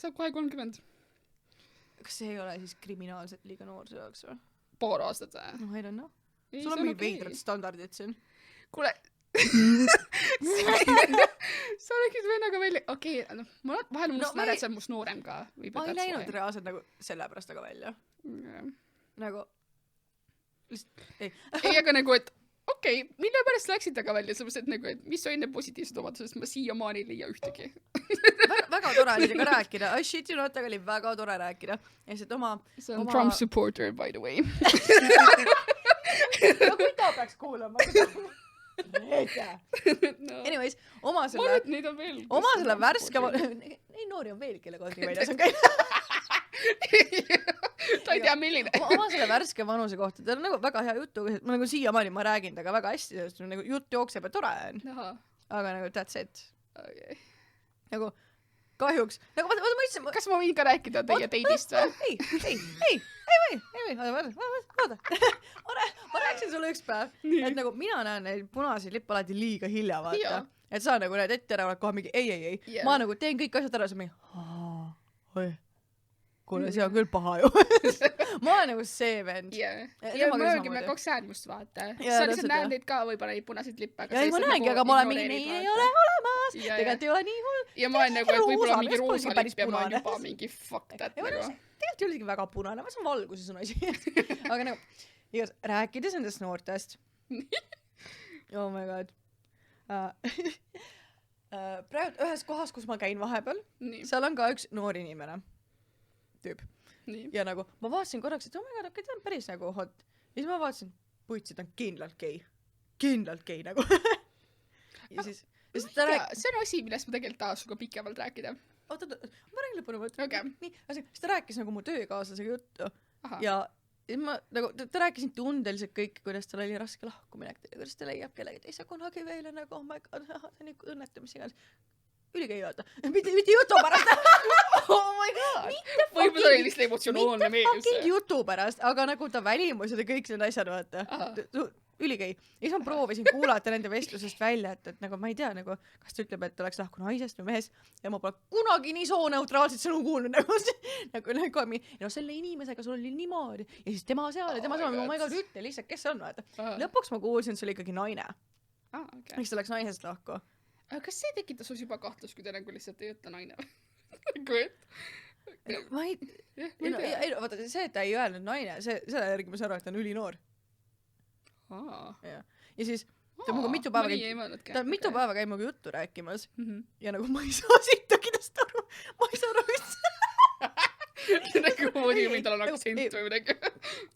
Saab kohe 30. Kas see ei ole siis kriminaalselt liiga noor see jaoks või? Paar aastat või? No, I don't know. sul on mingi veidrad standardid siin. Kuule, sa räägid vennaga välja, okei, vahel must määrad, sa on must noorem ka. Ma ei läinud reaalselt nagu sellepärast aga välja. Nagu, ei, aga nagu, et okei, mille pärast läksid aga välja, sellepärast, et nagu, et mis on enne positiivsed omadusest, ma siiamaani ei leia ühtegi. väga tore oli temaga rääkida. I shit you not, aga oli väga tore rääkida. Ja see on Trump supporter, by the way. No kui ta peaks kuulama. Anyways, oma selle värske ei noori on veel, kelle kohti väljas on käinud. Ta ei tea, milline. Oma selle värske vanuse kohta, ta on nagu väga hea jutu, ma nagu siiamaani ma räägin temaga väga hästi, sest nagu jutt jookseb ja tore on. Aga nagu that's it. Nagu kahjuks. Nagu vaata, ma ütlesin... Kas ma võin ka rääkida teie teidist või? Ei, vaata. Ma rääksin sulle üks päev, et nagu mina näen neid punaseid lippe alati liiga hilja, vaata. Et sa nagu näed ette ära, oled kohe mingi ei. Ma nagu teen kõik asjad ära, sa mingi oi. Kuule, see on küll paha ju. Ma olen nagu see vend. Ja me olgime 2 äärmust, vaata. Sa lihtsalt näed neid ka võib-olla neid punaseid lippe. Ja ma näengi, aga ma olen mingi nii ei ole olemas. Tegelikult ei ole nii hull. Ja ma olen nagu, et võib-olla mingi roosa lipp ja ma olen juba mingi fuck that. Tegelikult ei ole isegi väga punane, ma saan valguses on asi. Aga nagu, igas, rääkides endast noortest. Oh my god. Praegu ühes kohas, kus ma käin vahepeal, seal on ka üks noor inimene. Tüüp. Ja nagu, ma vaatasin korraks, et oh my god, okei, ta on päris nagu hot. Ja siis ma vaatasin, puitsi, ta on kindlalt gei nagu. Ja siis see on asi, millest ma tegelikult tahaks suga pikemalt rääkida. Oota, ma räägin lõpuni. Okay. Nii, siis ta rääkis nagu mu töökaaslasega juttu. Ja ma nagu, ta rääkis nii tundeliselt kõik, kuidas tal oli raske lahkuminek, kuidas ta leiab kellegi teise kunagi veel ja nagu, oh my god, see on nii õnnetamisi ka. Ülikei vaata. Mitte jutu pärast. Oh my god. Võib-olla oli lihtsalt emotsionaalne meeldus. Mitte fucking jutu pärast, aga nagu ta välimus ja kõik need asjad, vaata. Ülikei. Ja siis ma proovisin kuulata nende vestlusest välja, et nagu ma ei tea, nagu, kas ta ütleb, et ta oleks lahku naisest või mehest. Ja ma pole kunagi nii sooneutraalset sõnu kuulnud. Nagu selle inimesega sul oli niimoodi. Ja siis tema seal ja tema seal. Oh my god, ütle lihtsalt, kes see on, vaata. Lõpuks ma kuulsin, et see oli ikkagi naine. Miks ta läks naisest lahku? Aga kas see tekitas sus juba kahtlus, kui ta nagu lihtsalt ei ütle naine? Ma ei vaata, see, et ta ei öelnud naine, selle järgi ma saan aru, et ta on ülinoor. Ja siis ta minuga mitu päeva käib minuga juttu rääkimas ja nagu ma ei saa sittagi tast aru. Ma ei saa aru üldse. Nagu moodi, või tal on aktsent või midagi.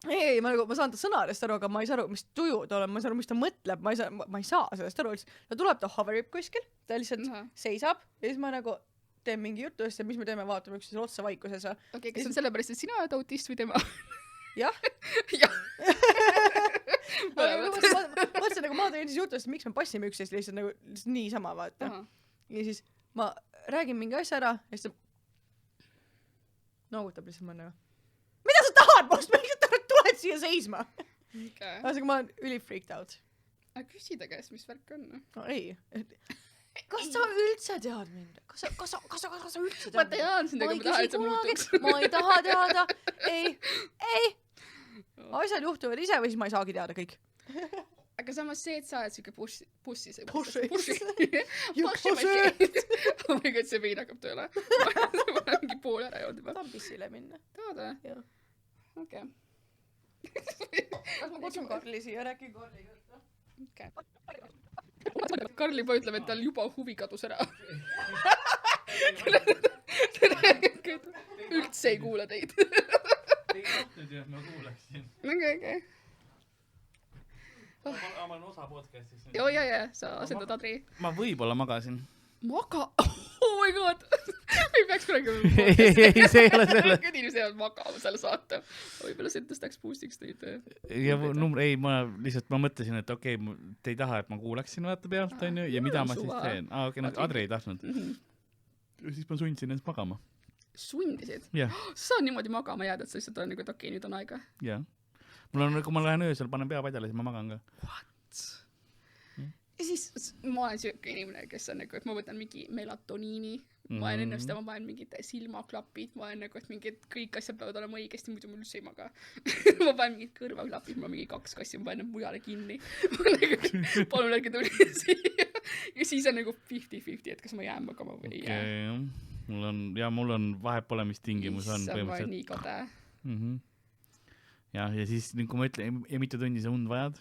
Ei, ma saan ta sõnadest aru, aga ma ei saa aru, mis tuju ta on, ma ei saa aru, mis ta mõtleb, ma ei saa sellest aru. Ta tuleb, ta hoverib kuskil, ta lihtsalt seisab ja siis ma nagu teen mingi jutu ja mis me teeme, vaatame üksteisele otsa vaikuses. Okei, kas on sellepärast, et sina oled autist või tema? Jah. Mõtlesin, nagu ma teen siis jutust, miks me passime üksteist lihtsalt nagu niisama, vaata. Ja siis ma räägin mingi asja ära ja siis ta noogutab lihtsalt ma nagu, mida sa tahad must? Ma lihtsalt tuled siia seisma. Aga ma olen üli freaked out. Aga küsida käest, mis värk on? No ei. Kas sa üldse tead mind? Kas sa üldse tead? Ma tean sind, aga ma tahan, et sa muutuks. Ma ei taha teada. Ei. Asjad juhtuvad ise või siis ma ei saagi teada kõik. Aga samas see, et sa oled siuke bussi. Pussi. Oh my god, see vein hakkab tööle. Ma olen mingi pool ära jõudnud juba. Tahan pissile minna. Tahad või? Jah. Okei. Kas ma kutsun Karli siia, rääkin Karliga. Okei. Karli juba ütleb, et tal juba huvi kadus ära. Üldse ei kuula teid. Ei tahtnud ju, et ma kuulaksin. Okei. Ma olen osa podcastist. Ja, sa asendad Adri. Ma võib-olla magasin. Oh my god. Ei peaks kunagi ei, see ei ole selle. Inimesed jäävad magama selle saate. Võib-olla see tõstaks boostiks teid. Ja ma mõtlesin, et okei, te ei taha, et ma kuulaksin vaata pealt, on ju, ja mida ma siis teen? Okei, Adri ei tahtnud. Siis ma sundsin ennast magama. Sundisid? Jah. Sa saad niimoodi magama jääda, et sa lihtsalt on nagu, et okei, nüüd on aega. Jah. Mul on, kui ma lähen öösel, panen pea padjale, siis ma magan ka. What? ja siis ma olen siuke inimene, kes on nagu, et ma võtan mingi melatoniini, ma olen enne seda, ma panen mingid silmaklapid, ma olen nagu, et mingid kõik asjad peavad olema õigesti, muidu ma üldse ei maga. ma panen mingid kõrvaklapid, ma mingi 2 kassi, ma panen mujale kinni. palun ärge tuli siia. ja siis on nagu 50-50, et kas ma jään magama või ei jää. Mul on vahepolemistingimus on põhimõtteliselt. Nii kade. Ja siis, kui ma ütlen, mitu tundi sa und vajad?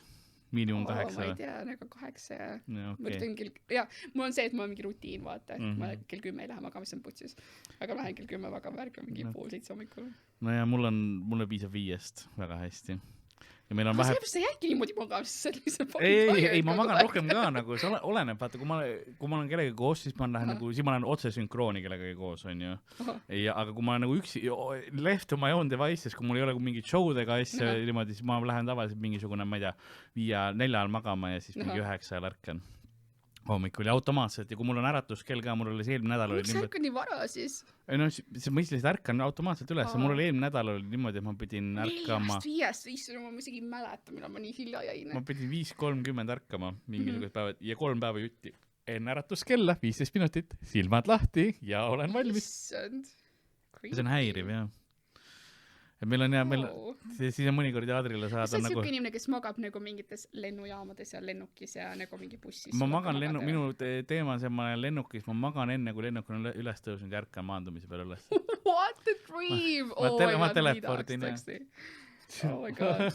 Miinimum 8. Ma ei tea, nagu 8 ja okay. Mul on see, et mul on mingi rutiin, vaata. Ma kell 10 ei lähe magama, mis on putsis. Aga lähen kell 10 magama, ärka mingi 6:30 hommikul. No ja mulle piisab 5 väga hästi. Ja meil on sellepärast sa jäädki niimoodi magama, siis ei, ma magan rohkem ka nagu, see oleneb, vaata, kui ma olen kellegagi koos, siis ma lähen otse sünkrooni kellegagi koos, on ju. Aga kui ma olen nagu üksi, left on my own devices, kui mul ei ole mingid showdega asja niimoodi, siis ma lähen tavaliselt mingisugune, ma ei tea, 5-4 magama ja siis mingi 9 ärkan hommikul ja automaatselt ja kui mul on äratuskell ka, mul oli see eelmine nädal miks sa ärkad nii vara siis? Ei no, ma mõtlesin, et ärkan automaatselt üles, mul oli eelmine nädal oli niimoodi, et ma pidin ärkama 4-5, ma isegi ei mäleta, millal ma nii hilja jäin. Ma pidin 5:30 ärkama mingisugused päevad ja 3 päeva jutti enne äratuskella, 15 minutit, silmad lahti ja olen valmis. See on häiriv, jah. Et meil on siis on mõnikord Adrile saada nagu... See on siuke inimene, kes magab nagu mingites lennujaamades ja lennukis ja nagu mingi bussis. Ma magan minu teema on see, ma olen lennukis, ma magan enne, kui lennuk on üles tõusnud ja ärkan maandumise peale üles. What a dream! Ma teleportin, jah. Oh my god.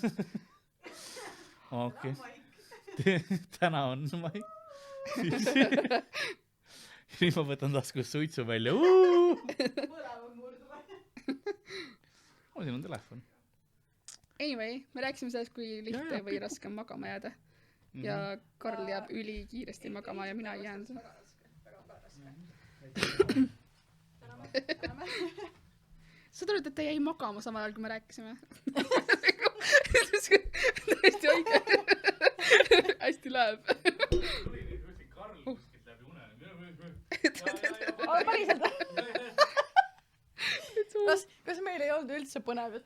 Okei. Täna on maik. Nüüd ma võtan taskus suitsu välja. Siin on telefon. Anyway, me rääkisime sellest, kui lihtne või raske on magama jääda. Ja Karl jääb ülikiiresti magama ja mina ei jäänud. Sa tuled, et ta jäi magama samal ajal, kui me rääkisime. Tõesti õige. Hästi läheb. Karl kuskilt läbi une. Päriselt. Kas meil ei olnud üldse põnev?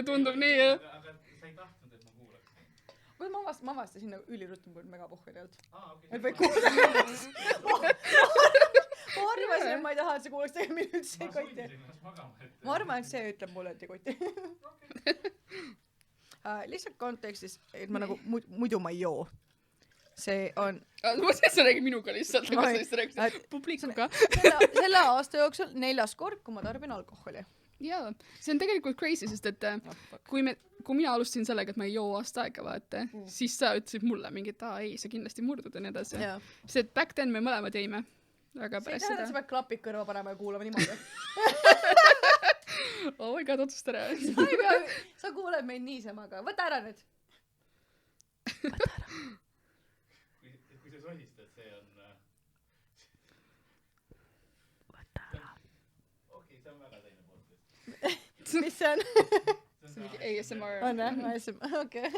Tundub nii, jah. Aga sa ei tahtnud, et ma kuulaks. Kuid ma avastasin nagu üliruttu, kui mega pohhel ei olnud. Okay. Või kuulda. Ma arvasin, et ma ei taha, et see kuuleks tegema mind üldse ei kotti. Ma arvan, et see ütleb mulle, et ei kotti. Lihtsalt kontekstis, et ma nagu muidu ma ei joo. See on... Ma sa räägid minuga lihtsalt, aga sa rääkisid publikuga. Selle aasta jooksul 4. kord, kui ma tarbin alkoholi. Jaa, see on tegelikult crazy, sest et kui mina alustasin sellega, et ma ei joo aasta aega, vaata, siis sa ütlesid mulle mingi, et ei, sa kindlasti murdud ja nii edasi. See, et back then me mõlemad jäime. Aga pärast seda... Sa pead klapid kõrva panema ja kuulama niimoodi. Oh my god, otsusta ära. Sa kuuled meid niisemaga. Võta ära nüüd. Võta ära. Kui sa sosistad, see on... Võta ära. Okei, see on väga teine podcast. Mis see on? See on mingi ASMR. On jah, ASMR, okei.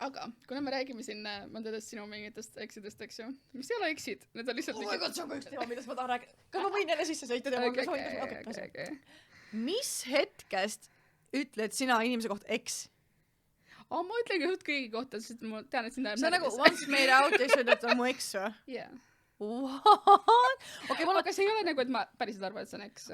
Aga kuna me räägime siin mõndadest sinu mingitest eksidest, eks ju? Mis ei ole eksid? Need on lihtsalt... Oh my god, see on ka üks teema, mida ma tahan rääkida. Kas ma võin jälle sisse sõita teema? Okay. Mis hetkest ütled sina inimese kohta eks? Ma ütlengi õhut kõigi kohta, sest ma tean, et sind läheb see on nagu once made out ja siis ütled, et on mu eks või? Yeah. What? Aga see ei ole nagu, et ma päriselt arvan, et see on eks.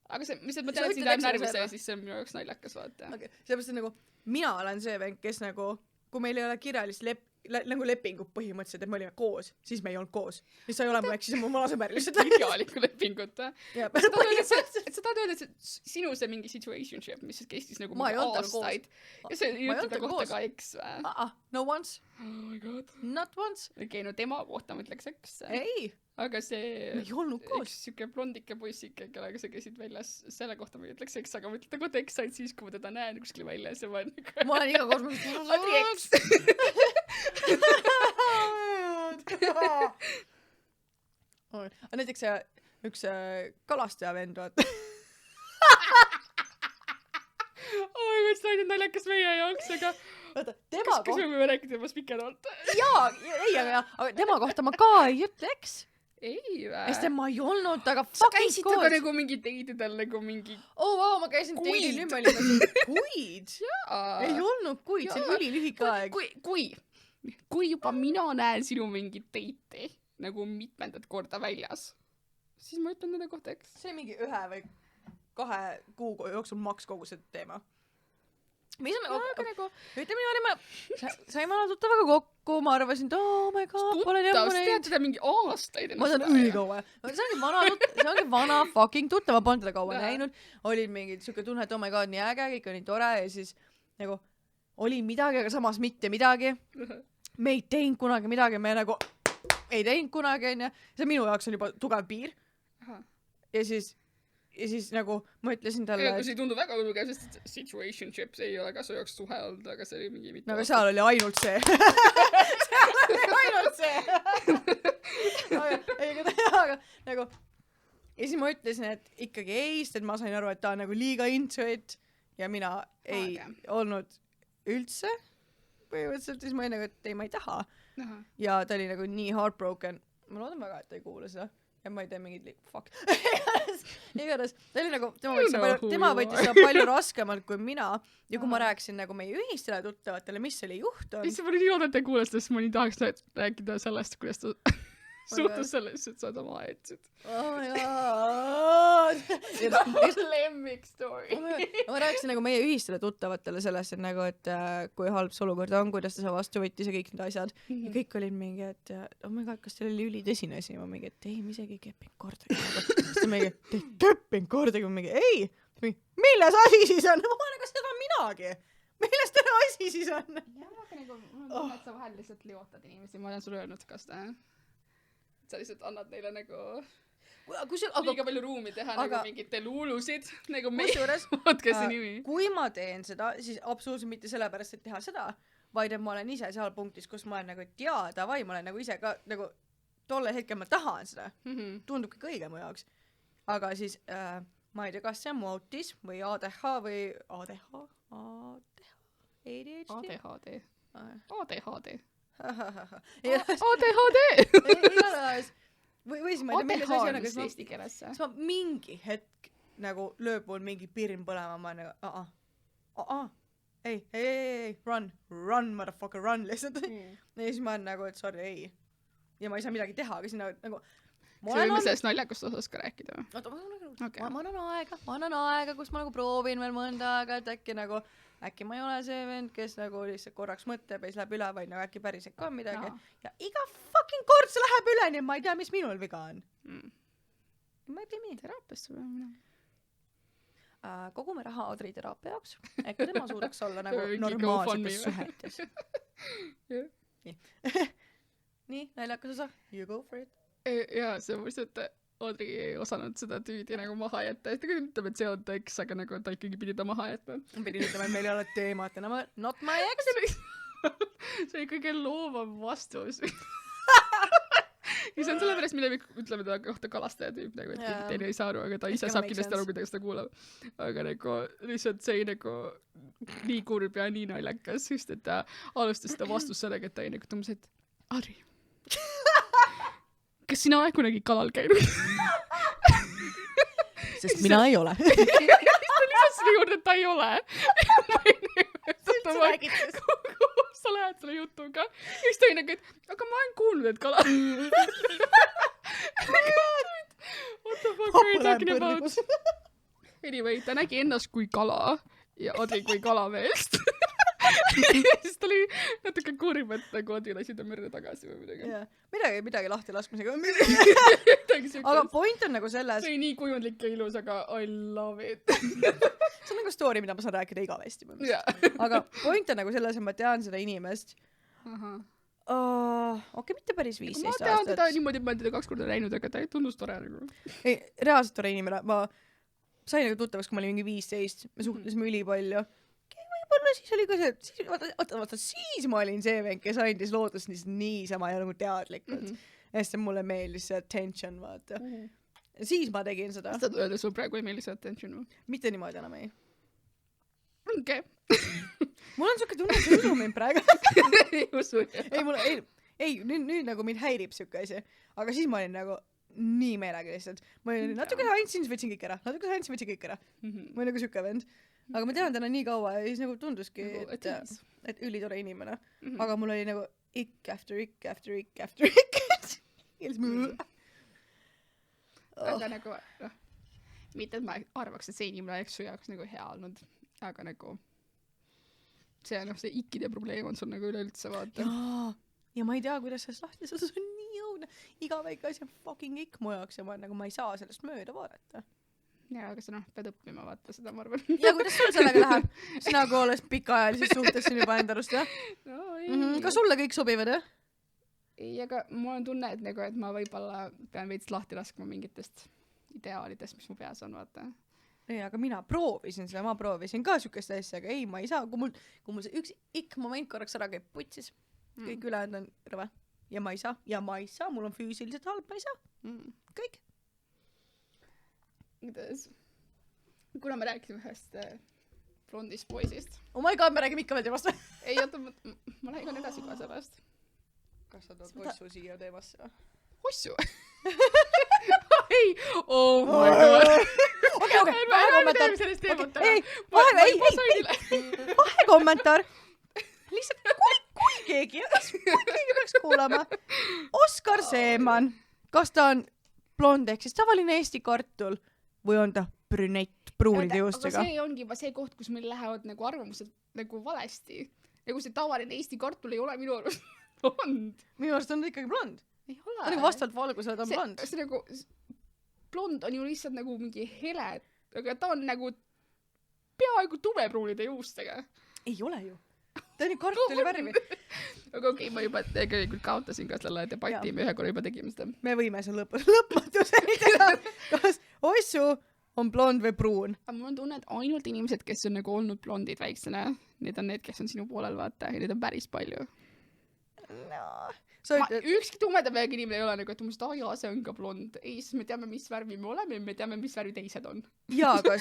Aga see, mis ma tean, et sind läheb närvisse ja siis see on minu jaoks naljakas, vaata. Okay. Sellepärast, et nagu mina olen see vend, kes nagu, kui meil ei ole kirjalist nagu lepingut põhimõtteliselt, et me olime koos, siis me ei olnud koos. Siis sa ei ole mu eks, siis on mu vanasõber lihtsalt. Kirjalikku lepingut, et sa tahad öelda, et sinu see mingi situationship, mis kestis nagu aastaid. Ja see ei ütle ta kohta ka eks või? No once. Oh my god. Not once. Okei, no tema kohta ma ütleks eks. Ei. Aga see... Me ei olnud koos. Üks siuke blondike poissike, kellega sa käisid väljas, selle kohta ma ütleks eks, aga ma ütlen ta kohta eks ainult siis, kui ma teda näen kuskil väljas ja ma olen nagu... Ma olen iga koos, Adri eks. Näiteks üks kalastaja vend, vaata. Oh my god, see on naljakas meie jaoks, aga... Kas me võime rääkida temast pikemalt? Aga tema kohta ma ka ei ütle eks. Ei vä? Sest ma ei olnud, aga sa käisid aga nagu mingi teididel nagu mingi... ma käisin teidil, nüüd ma olin kuid. Ei olnud kuid, see oli ülilühike aeg. Kui kui juba mina näen sinu mingit date'i nagu mitmendat korda väljas, siis ma ütlen nende kohta eks. see oli mingi 1 või 2 kuu jooksul maks kogu see teema. mis on nagu, ütleme niimoodi, saime olla tuttavaga kokku, ma arvasin, et oh my god, pole tuttav, sa tead seda mingi aastaid. ma saan ülikaua. see ongi vana fucking tuttav, ma polnud teda kaua näinud. Oli mingi siuke tunne, et oh my god, nii äge, kõik on nii tore ja siis nagu oli midagi, aga samas mitte midagi. Me ei teinud kunagi midagi, me nagu ei teinud kunagi, onju. See minu jaoks on juba tugev piir. Ja siis nagu ma ütlesin talle... See ei tundu väga tugev, sest situationships ei ole ka su jaoks suhe olnud, aga see oli mingi mitu aga seal oli ainult see. Seal oli ainult see. aga nagu... Ja siis ma ütlesin, et ikkagi ei, sest ma sain aru, et ta on nagu liiga into it ja mina ei olnud üldse. Põhimõtteliselt siis ma olin nagu, et ei, ma ei taha. Ja ta oli nagu nii heartbroken. Ma loodan väga, et ta ei kuule seda. Ja ma ei tee mingid fuck. Igatahes, ta oli nagu, tema võttis seda palju raskemalt kui mina. Ja kui ma rääkisin nagu meie ühistele tuttavatele, mis oli juhtunud. Isse ma nii oodata kuules, sest ma nii tahaks rääkida sellest, kuidas ta suhtus sellest, et sa ta maha jätsid. Oh my god. Lemmik story. Ma rääkisin nagu meie ühistele tuttavatele sellest, et nagu, et kui halb see olukord on, kuidas ta vastu võttis ja kõik need asjad. Ja kõik olid mingi, et oh my god, kas teil oli ülitõsine asi? Ma mingi, et ei, ma isegi ei keppinud kordagi. Siis ta mingi, te ei keppinud kordagi? Ma mingi, ei. Milles asi siis on? Ma olen nagu seda minagi. Milles teil asi siis on? Jah, aga nagu, mul on tunne, et sa vahel lihtsalt liotad inimesi. Ma olen sulle öelnud ka seda. Sa lihtsalt annad neile nagu liiga palju ruumi teha nagu mingite luulusid nagu podcast nimi. Kui ma teen seda, siis absoluutselt mitte sellepärast, et teha seda, vaid et ma olen ise seal punktis, kus ma olen nagu, et jaa, davai, ma olen nagu ise ka nagu tolle hetkel ma tahan seda. Tundubki kõige mu jaoks. Aga siis ma ei tea, kas see on mu autis või ADH või ADHD? Või siis ma ei tea, milles asi on, aga siis ma mingi hetk nagu lööb mul mingi pirn põlema, ma nagu ei, run, motherfucker, run lihtsalt. Ja siis ma olen nagu, et sorry, ei. Ja ma ei saa midagi teha, aga siis nagu see võime sellest naljakust osas ka rääkida. Ma annan aega, kus ma nagu proovin veel mõnda aega, et äkki ma ei ole see vend, kes nagu lihtsalt korraks mõtleb ja siis läheb üle, vaid nagu äkki päriselt ka midagi. Ja iga fucking kord see läheb üle, nii ma ei tea, mis minul viga on. Ma ei tea nii. Teraapiasse või minna. Kogume raha Adri teraapia jaoks. Äkki tema suudaks olla nagu normaalsetes suhetes. Nii, naljakas osa. You go for it. Jaa, see on mõist, et Audrey ei osanud seda tüüdi nagu maha jätta. Ta küll ütleb, et see on ta eks, aga nagu ta ikkagi pidi ta maha jätma. Pidi ütlema, et meil ei ole teemat enam. Not my ex. See on kõige loovam vastus. Ja see on sellepärast, mille me ütleme ta kohta kalastaja tüüp, nagu, et kõik teine ei saa aru, aga ta ise saab kindlasti aru, kui ta seda kuulab. Aga nagu lihtsalt see nagu nii kurb ja nii naljakas, sest et ta alustas seda vastust sellega, et ta nagu tundus, et Adri, kas sina oled kunagi kalal käinud? Sest mina ei ole. Ta lisas selle juurde, et ta ei ole. Sa lähed selle jutuga. Ja siis ta oli nagu, et aga ma olen kuulnud, et kalal. What the fuck are you talking about? Anyway, ta nägi ennast kui kala ja Adri kui kalameest. Siis ta oli natuke kurb, et nagu Adri lasi ta mürre tagasi või midagi. Midagi lahti laskmisega. Aga point on nagu selles... See oli nii kujundlik ja ilus, aga I love it. See on nagu story, mida ma saan rääkida igavesti. Aga point on nagu selles, et ma tean seda inimest. Okei, mitte päris 15 aastat. Ma tean teda niimoodi, et ma olen teda 2 korda näinud, aga ta ei tundus tore nagu. Ei, reaalselt tore inimene. Ma sain nagu tuttavaks, kui ma olin mingi 15. Me suhtlesime ülipalju. Võib-olla siis oli ka see, vaata, siis ma olin see vend, kes andis loodust niisama ja nagu teadlikult. Ja siis mulle meeldis see attention, vaata. Siis ma tegin seda. Kas ta öelda, sul praegu ei meeldis attention või? Mitte niimoodi enam ei. Okei. Mul on siuke tunne, et sa ei usu mind praegu. Ei usu. Ei, nüüd nagu mind häirib siuke asi. Aga siis ma olin nagu nii meelega lihtsalt. Ma olin natuke andsin, siis võtsin kõik ära. Ma olin nagu siuke vend. Aga ma tean täna nii kaua ja siis nagu tunduski, et ülitore inimene. Aga mul oli nagu ikk after ikk after ikk after ikk. Ja siis aga nagu, noh, mitte et ma arvaks, et see inimene oleks su jaoks nagu hea olnud, aga nagu see, noh, see ikkide probleem on sul nagu üleüldse, vaata. Ja ma ei tea, kuidas sellest lahti, see on nii õudne. Iga väike asi on fucking ikk mu jaoks ja nagu ma ei saa sellest mööda vaadata. Ja, aga sa noh, pead õppima, vaata seda, ma arvan. Ja kuidas sul sellega läheb? Sina kui olles pikaajalises suhtes siin juba enda arust, jah? No, ei. Ka sulle kõik sobivad, jah? Ei, aga mul on tunne, et nagu, et ma võib-olla pean veits lahti laskma mingitest ideaalidest, mis mu peas on, vaata. Ei, aga mina proovisin seda, ma proovisin ka sükest asja, aga ei, ma ei saa, kui mul see üks ikk moment korraks ära käib putsis, kõik ülejäänud on rõve. Ja ma ei saa, mul on füüsiliselt halb, ma ei saa. Kõik. Kuna me rääkisime ühest blondist poisist. Oh my god, me räägime ikka veel teemast. Ei, oota, ma lähen edasi kohe sellest. Kas sa tood ossu siia teemasse? Ossu? Ei, oh my god. Okei, vahekommentaar. Ei, vahekommentaar. Lihtsalt, kui keegi peaks kuulama. Oskar Seeman, kas ta on blond ehk siis tavaline Eesti kartul või on ta brünett pruunide juustega? Aga see ongi juba see koht, kus meil lähevad nagu arvamused nagu valesti. Nagu see tavaline Eesti kartul ei ole minu arust blond. Minu arust on ta ikkagi blond. Ei ole. Ta nagu vastavalt valgusele ta on blond. See nagu, blond on ju lihtsalt nagu mingi hele, aga ta on nagu peaaegu tumepruunide juustega. Ei ole ju. Ta on ju kartuli värvi. Aga okei, ma juba tegelikult kaotasin ka selle debati, me ühe korra juba tegime seda. Me võime see lõpmatuseni teha. Kas ossu on blond või pruun? Aga mul on tunne, et ainult inimesed, kes on nagu olnud blondid väiksena, need on need, kes on sinu poolel, vaata, ja need on päris palju. No. Ükski tumeda peaga inimene ei ole nagu, et umbes, jaa, see on ka blond. Ei, siis me teame, mis värvi me oleme ja me teame, mis värvi teised on. Jaa, aga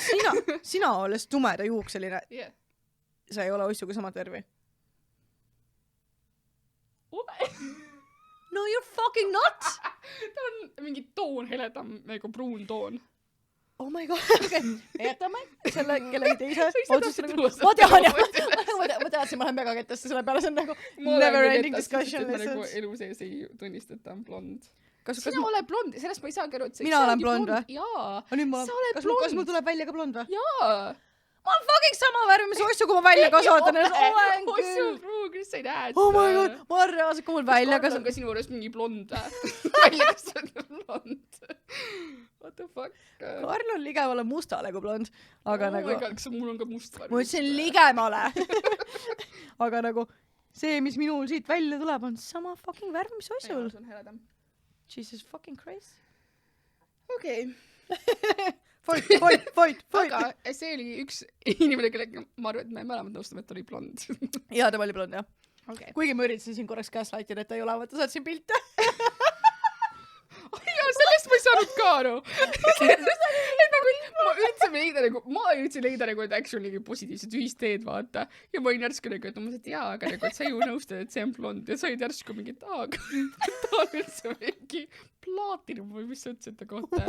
sina olles tumeda juukseline, Yeah. sa ei ole ossuga samat värvi. Ole. No you're fucking nuts! Ta on mingi toon heledam, nagu pruun toon. Oh my god, okei. Jätame selle kellegi teise. Ma tean, ma teadsin, ma lähen väga kettesse selle peale, see on nagu never ending discussion. Ma nagu elu sees ei tunnista, et ta on blond. Sina oled blond, sellest ma ei saagi aru, et mina olen blond või? Jaa, sa oled blond. Kas mul tuleb välja ka blond või? Jaa. Ma olen fucking sama värvi, mis ossu, kui ma välja kasvatan. Olen küll. Pruun, kuidas sa ei näe? Oh my god, ma olen reaalselt, kui mul välja Karl on ka sinu juures mingi blond välja kasvatan blond. What the fuck? Karl on ligemale mustale kui blond. Aga nagu... kas mul on ka must värvi? Ma ütlesin ligemale. Aga nagu see, mis minul siit välja tuleb, on sama fucking värv, mis ossul. See on heledam. Jesus fucking Christ. Okei. Fight. Aga see oli üks inimene, kellega ma arvan, et me mõlemad nõustume, et oli blond. Jaa, ta oli blond, jah. Okay. Kuigi ma üritasin siin korraks gaslightida, et ta ei ole, vaata saatsin pilte. Jaa, sellest ma ei saanud ka aru. Ma üritasin leida nagu, et actually positiivsed ühisteed, vaata. Ja ma olin järsku nagu, et et jaa, aga nagu, et sa ju nõustad, et see on blond. Ja sa olid järsku mingi, aga ta on üldse mingi plaatinum või mis sa ütlesid ta kohta.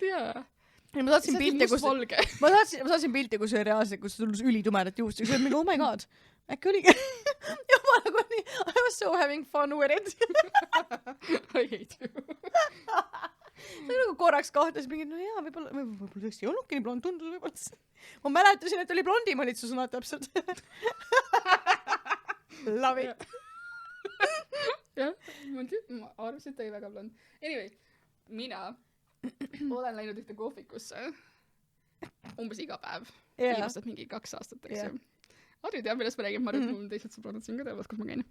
Jaa. Ja ma saatsin pilti, kus oli reaalselt, kus tullus ülitumedat juust. Ja see oli mingi, oh my god. Äkki oligi. Ja ma nagu nii, I was so having fun with it. I hate you. See nagu korraks kahtes mingi, no jaa, võib-olla tõesti ei olnudki nii blond, tundus võib-olla. Ma mäletasin, et oli blondi mõlitsusena täpselt. Love it. Jah, ma arvasin, et ta oli väga blond. Anyway, mina olen läinud ühte kohvikusse umbes iga päev. Viimased mingi 2 aastat, eks ju. Adri teab, millest ma räägin, ma arvan, et mul teised sõbrannad siin ka teavad, kus ma käin.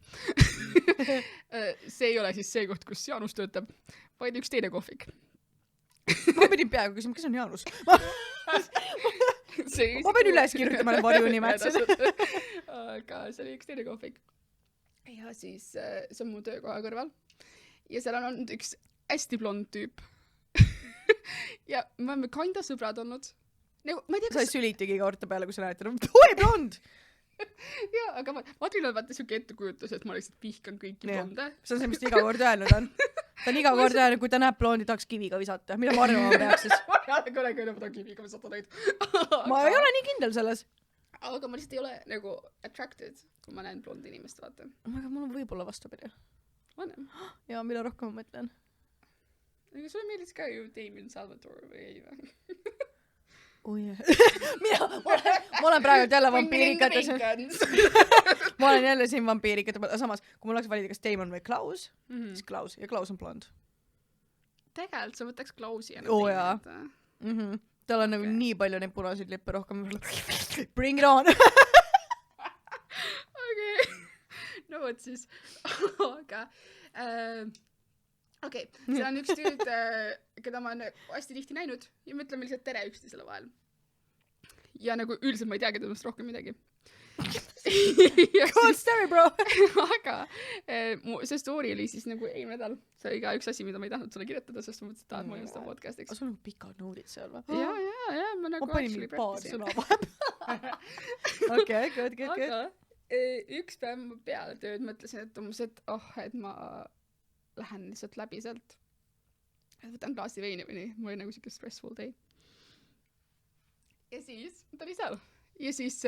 See ei ole siis see koht, kus Jaanus töötab, vaid üks teine kohvik. Ma pidin peaaegu küsima, kes on Jaanus? Ma pean üles kirjutama varju nimed. Aga see oli üks teine kohvik. Ja siis see on mu töökoha kõrval. Ja seal on olnud üks hästi blond tüüp. Ja me oleme kinda sõbrad olnud. Sa ei sülitigi iga orta peale, kui sa näed, oi blond! Jaa, aga Madril on vaata siuke ettekujutus, et ma lihtsalt vihkan kõiki blonde. See on see, mis ta iga kord öelnud on. Ta on iga kord öelnud, kui ta näeb blondi, tahaks kiviga visata. Mida ma arvan peaks siis? Ma ei ole kunagi öelnud, ma tahan kiviga visata neid. Ma ei ole nii kindel selles. Aga ma lihtsalt ei ole nagu attracted. kui ma näen blondi inimest, vaata. Oh my god, mul on võib-olla vastupidi. On jah? Ja mida rohkem ma mõtlen. Aga sulle meeldis ka ju Damien Salvatore või ei või? Oh yeah. ma olen praegu jälle vampiirikates. Ma olen jälle siin vampiirikate peal, samas, kui mul oleks valida kas Damon või Klaus, siis Klaus, ja Klaus on blond. Tegelikult sa võtaks Klausi ja jaa. Tal on nagu nii palju neid punaseid lippe rohkem. Bring it on! Okei. No vot siis. Aga okei, seal on üks tüüd, keda ma olen hästi tihti näinud ja me ütleme lihtsalt tere üksteisele vahel. Ja nagu üldiselt ma ei teagi temast rohkem midagi. Cool story, bro! Aga see story oli siis nagu eelmine nädal. See oli ka üks asi, mida ma ei tahtnud sulle kirjutada, sest ma mõtlesin, et ma ei seda podcastiks. Aga sul on pikad noodid seal või? Ja, ma nagu panin mingi paar sõna vahepeal. Okei, good. Aga üks päev ma peale tööd mõtlesin, et ma lähen lihtsalt läbi sealt. Võtan klaasi veini või nii. Mul oli nagu siuke stressful day. Ja siis ta oli seal. Ja siis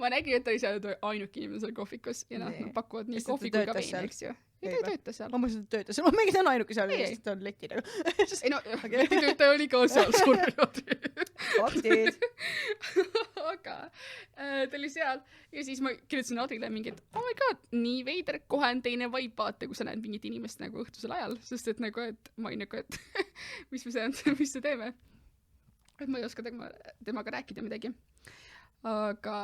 ma nägin, et ta oli seal ainuke inimene seal kohvikus ja nad pakuvad nii kohvi kui ka veini, eks ju. Ja ta ei tööta seal. Ma mõtlesin, et töötas seal. Ma mingi ta on ainuke seal, sest ta on leti nagu. Ei no, leti töötaja oli ka seal surveloodi. Faktid. Aga ta oli seal ja siis ma kirjutasin Adrile mingi, et oh my god, nii veider, kohe on teine vibe, vaata, kui sa näed mingit inimest nagu õhtusel ajal, sest et nagu, et ma ei nagu, et mis me teeme. Et ma ei oska temaga rääkida midagi. Aga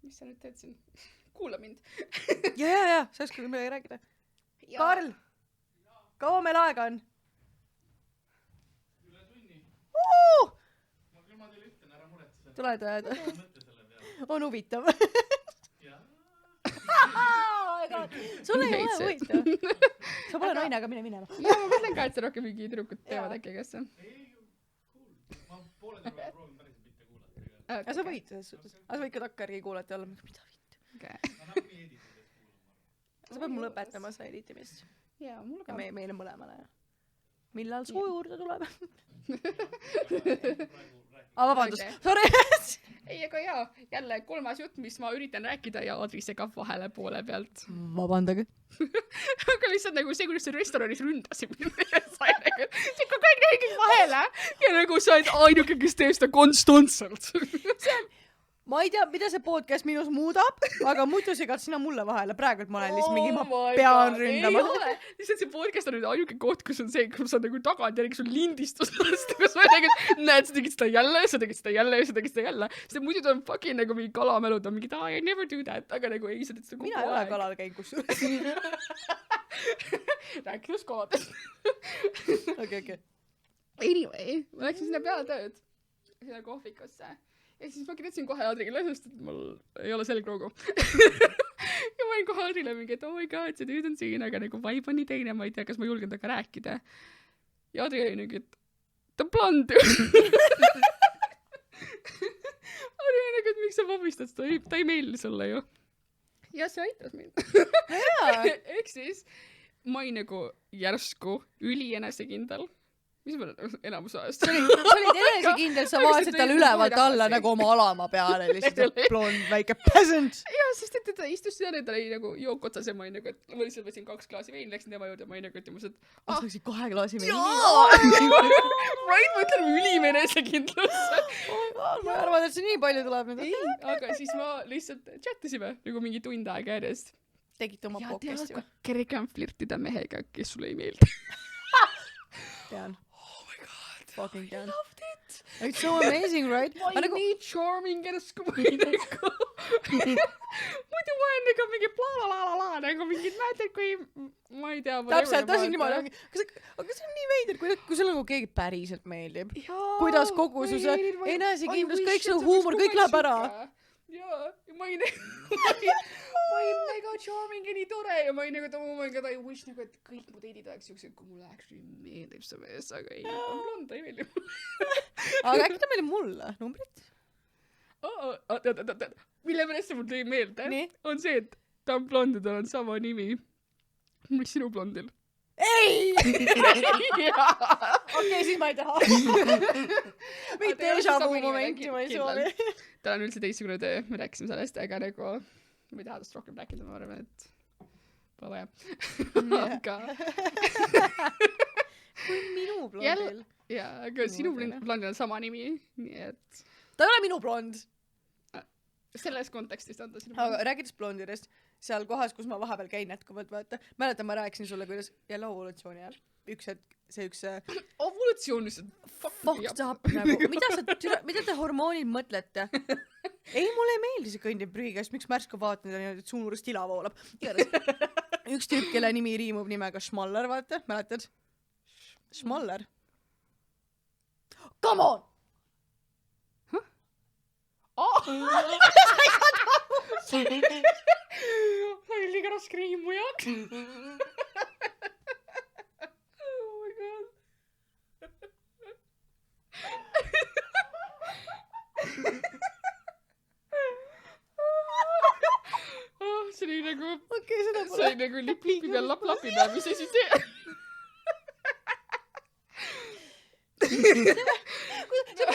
mis sa nüüd teed siin? Kuula mind. Ja, sa oskad midagi rääkida. Karl, kaua meil aega on? Üle tunni. Ma küll ma teile ütlen, ära muretse selle. Tuled ajada. Mõtte selle peale. On huvitav. Jah. Sul ei ole huvitav. Sa pole naine, aga mine minema. Ja ma mõtlen ka, et see rohkem mingi tüdrukud teevad äkki, kes see. Ei, cool. Ma poole terve proovin päriselt mitte kuulata. Aga sa võid selles suhtes. Aga sa võid ka takkärgi kuulata ja olla, mida vitt. Ma nagunii editades kuulama. Sa pead mulle õpetama seda editimist. Jaa, mul ka. Ja meile mõlemale. Millal suu juurde tuleb? Vabandust, sorry! Ei, aga jaa, jälle 3. jutt, mis ma üritan rääkida ja Adri segab vahele poole pealt. Vabandage. Aga lihtsalt nagu see, kuidas see restoranis ründasid mind ja sai nagu, see kogu aeg nägid vahele ja nagu sa oled ainuke, kes teeb seda konstantselt. Ma ei tea, mida see podcast minus muudab, aga muidu segad sina mulle vahele. Praegu, et ma olen lihtsalt mingi, ma pean ründama. Ei ole. Lihtsalt see podcast on nüüd ainuke koht, kus on see, kus on nagu tagantjärgi sul lindistus. Kus ma nägin, näed, sa tegid seda jälle, sa tegid seda jälle, sa tegid seda jälle. Sest muidu ta on fucking nagu mingi kalamelud, on mingi, I never do that. Aga nagu ei, sa teed seda kogu aeg. Mina ei ole kalal käinud kusjuures. Rääkides koodest. Okay. Anyway, ma läksin sinna peale tööd. Sinna kohvikusse. Ja siis ma kirjutasin kohe Adrigile, sest et mul ei ole selgroogu. Ja ma olin kohe Adrile mingi, et oh my god, see tüüd on siin, aga nagu vibe on nii teine, ma ei tea, kas ma julgen temaga rääkida. Ja Adri oli nagu, et ta on blond ju. Adri oli nagu, et miks sa vabistad seda, ta ei meeldi sulle ju. Ja see aitas mind. Ehk siis ma olin nagu järsku üli enesekindel. Mis ma enamus ajast? Sa olid enesekindel, sa vaatasid tal ülevalt alla nagu oma alama peale, lihtsalt blond väike peasant. Ja, sest et ta istus seal ja ta oli nagu jook otsas ja ma olin nagu, et ma lihtsalt võtsin 2 klaasi veini, läksin tema juurde ja ma olin nagu, et ma lihtsalt... Sa läksid 2 klaasi veini? Right, ma ütlen ülim enesekindlusse. Ma arvan, et see nii palju tuleb nüüd. Ei, aga siis ma lihtsalt chattisime nagu mingi tund aega järjest. Tegite oma podcasti või? Kergem flirtida mehega, kes sulle ei meeldi. Tean. Fucking I loved it. It's so amazing, right? Ma ei nii charming ennast, kui ma ei nagu. Muidu ma olen nagu mingi bla-la-la-la-la, nagu mingid näited, kui ma ei tea. Täpselt, tasin niimoodi. Aga see on nii veider, kui sul nagu keegi päriselt meeldib. Kuidas kogu su see enesekindlus, kõik su huumor, kõik läheb ära. Jaa, ma olin mega charming ja nii tore ja ma olin nagu, et oh my god, I wish nagu, et kõik mu teedid oleks siuksed, kui mulle actually meeldib see mees, aga ei, ta on blond, ta ei meeldib mulle. Aga äkki ta meeldib mulle? Numbrit? Mille pärast see mul tõi meelde, on see, et ta on blond ja tal on sama nimi. Mis sinu blondil? ei! Okei, siis ma ei taha. Mingit déjà vu momenti ma ei soovi. Tal on üldse teistsugune töö, me rääkisime sellest, aga nagu ma ei taha tast rohkem rääkida, ma arvan, et pole vaja. Aga kui minu blondil. jaa, aga sinu blondil on sama nimi, nii et Ta ei ole minu blond. selles kontekstis on ta sinu Aga rääkides blondidest, seal kohas, kus ma vahepeal käin jätkuvalt, vaata. Mäletan, ma rääkisin sulle, kuidas jälle ovulatsiooni ajal. Üks ovulatsioon lihtsalt fucked up nagu. Mida te hormoonid mõtlete? Ei, mulle ei meeldi see kõndib prügikäest, miks märsku vaatan ja niimoodi, et suunurist tila voolab. Üks tüüp, kelle nimi riimub nimega Schmaller, vaata, mäletad? Schmaller. Come on! see oli liiga raske riim mu jaoks. Oh my god. See oli nagu see oli nagu lipi peal lapida, mis asi tee?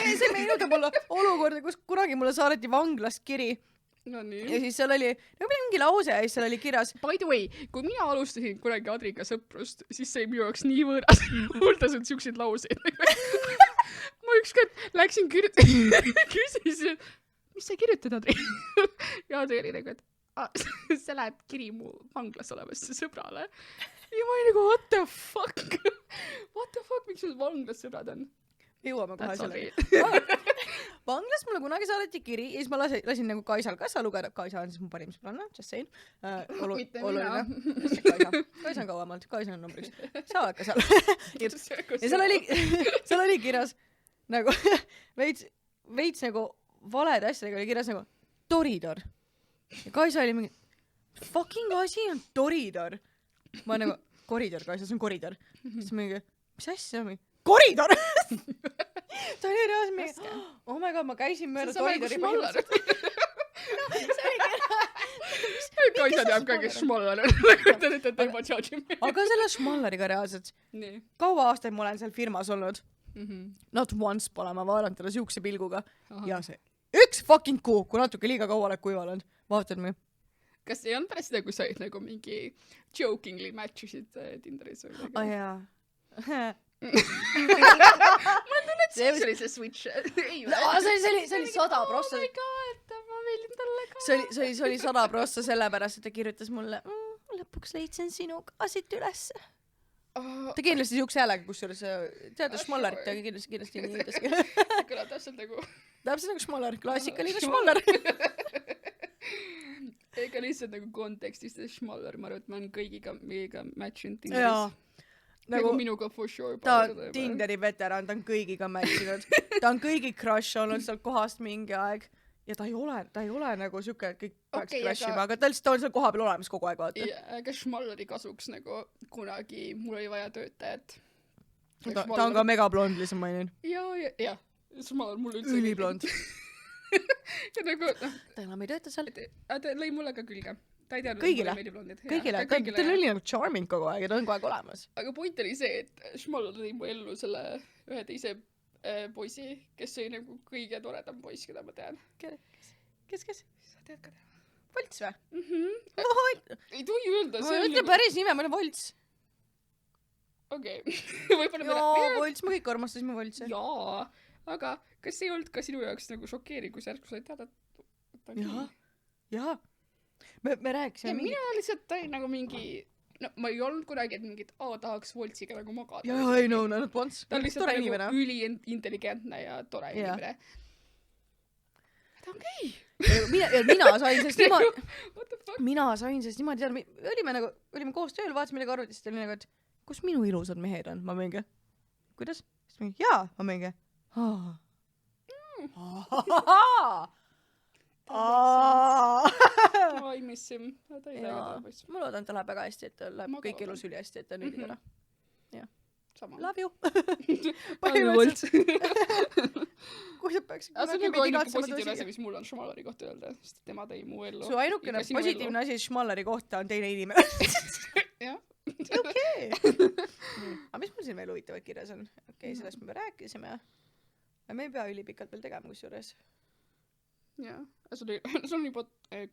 See meenutab mulle olukorda, kus kunagi mulle saadeti vanglast kiri. No nii. Ja siis seal oli mingi lause ja siis seal oli kirjas. By the way, kui mina alustasin kunagi Adriga sõprust, siis see minu jaoks nii võõras. Kuuldasin siukseid lauseid. Ma ükskord läksin küsisin, mis sa kirjutad, Adri? Ja Adri oli nagu, et sa lähed kiri mu vanglas olevasse sõbrale. Ja ma olin nagu, what the fuck? What the fuck, miks sul vanglas sõbrad on? Jõuame kohe selle. Vanglas mulle kunagi saadeti kiri ja siis ma lasin nagu Kaisal kassa lugeda. Kaisa on siis mu parim sõbranna, just saying. Oluline. Kaisa on kauemalt, Kaisa on numbriks. Sa oled ka seal. Ja seal oli kirjas nagu veits nagu valed asjadega oli kirjas nagu Toridor. Ja Kaisa oli mingi, fucking asi on Toridor. Ma nagu, koridor, Kaisa, see on koridor. Siis mingi, mis asja on mingi? Koridor! Ta oli reaalselt mingi, oh my god, ma käisin mööda koridori põhimõtteliselt. Kaisa teab ka, kes Schmaller on. Aga selle Schmalleriga reaalselt. Kaua aastaid ma olen seal firmas olnud. Not once pole ma vaadanud talle siukse pilguga. Ja see üks fucking kuu, kui natuke liiga kaua oled kuivanud. Vaatad me. Kas ei olnud pärast seda, kui sa olid nagu mingi jokingly matchisid Tinderis või midagi? Jaa. Ma tunnen, et siis oli see switch. See oli 100%. Oh my god, ma meeldin talle ka. See oli 100% sellepärast, et ta kirjutas mulle, lõpuks leidsin sinu ka siit ülesse. Ta kindlasti siukse häälega, kusjuures teada Schmallerit, aga kindlasti nii ütleski. Kõlab täpselt nagu Schmaller, klassikaline Schmaller. Ega lihtsalt nagu kontekstis Schmaller, ma arvan, et ma olen kõigiga matchinud Tinderis. Nagu minuga for sure. Ta on Tinderi veteran, ta on kõigiga matchinud. Ta on kõigi crush olnud seal kohast mingi aeg. Ja ta ei ole nagu siuke, et kõik peaks crashima, aga ta lihtsalt on seal koha peal olemas kogu aeg, vaata. Aga Schmalleri kasuks nagu kunagi mul oli vaja töötajat. Ta on ka megablond, lihtsalt mainin. Ja. Schmaller mul üldse üliblond. Ja nagu, ta enam ei tööta seal. Ta lõi mulle ka külge. Ta ei teadnud, kõigile. Mulle meeldib blondid. Ta oli nagu charming kogu aeg ja ta on kogu aeg olemas. Aga point oli see, et Schmaller tõi mu ellu selle ühe teise poisi, kes oli nagu kõige toredam poiss, keda ma tean. Kes? Sa tead ka teha. Volts või? Ei tohi öelda. Ütle päris nime, ma olen Volts. Okei. Võib-olla Volts, me kõik armastasime Voltsi. Jaa, aga kas ei olnud ka sinu jaoks nagu šokeeriv, kui sa järsku said teada? Jaa. Me rääkisime mingi... Mina lihtsalt tõin nagu mingi... No, ma ei olnud kunagi, et mingid, tahaks Voltsiga nagu magada. Jaa, ei no, not once. Ta on lihtsalt nagu üliintelligentne ja tore inimene. Ta on gei. Mina sain sest niimoodi teada. Olime koos tööl, vaatasime midagi arvutist ja oli nagu, et kus minu ilusad mehed on? Ma mingi, kuidas? Jaa, ma mingi, I miss him. Ma loodan, ta läheb väga hästi, et ta läheb kõik elus üli hästi, et ta nüüd ära. Sama. Love you. Volts. Kui sa peaks see on nagu ainuke positiivne asi, mis mul on Schmalleri kohta öelda, sest tema tõi mu ellu. Su ainukene positiivne asi Schmalleri kohta on teine inimene. Jah, okei. Aga mis mul siin veel huvitavaid kirjas on? Okei, sellest me rääkisime. Me ei pea ülipikalt veel tegema kusjuures. jaa, sul on juba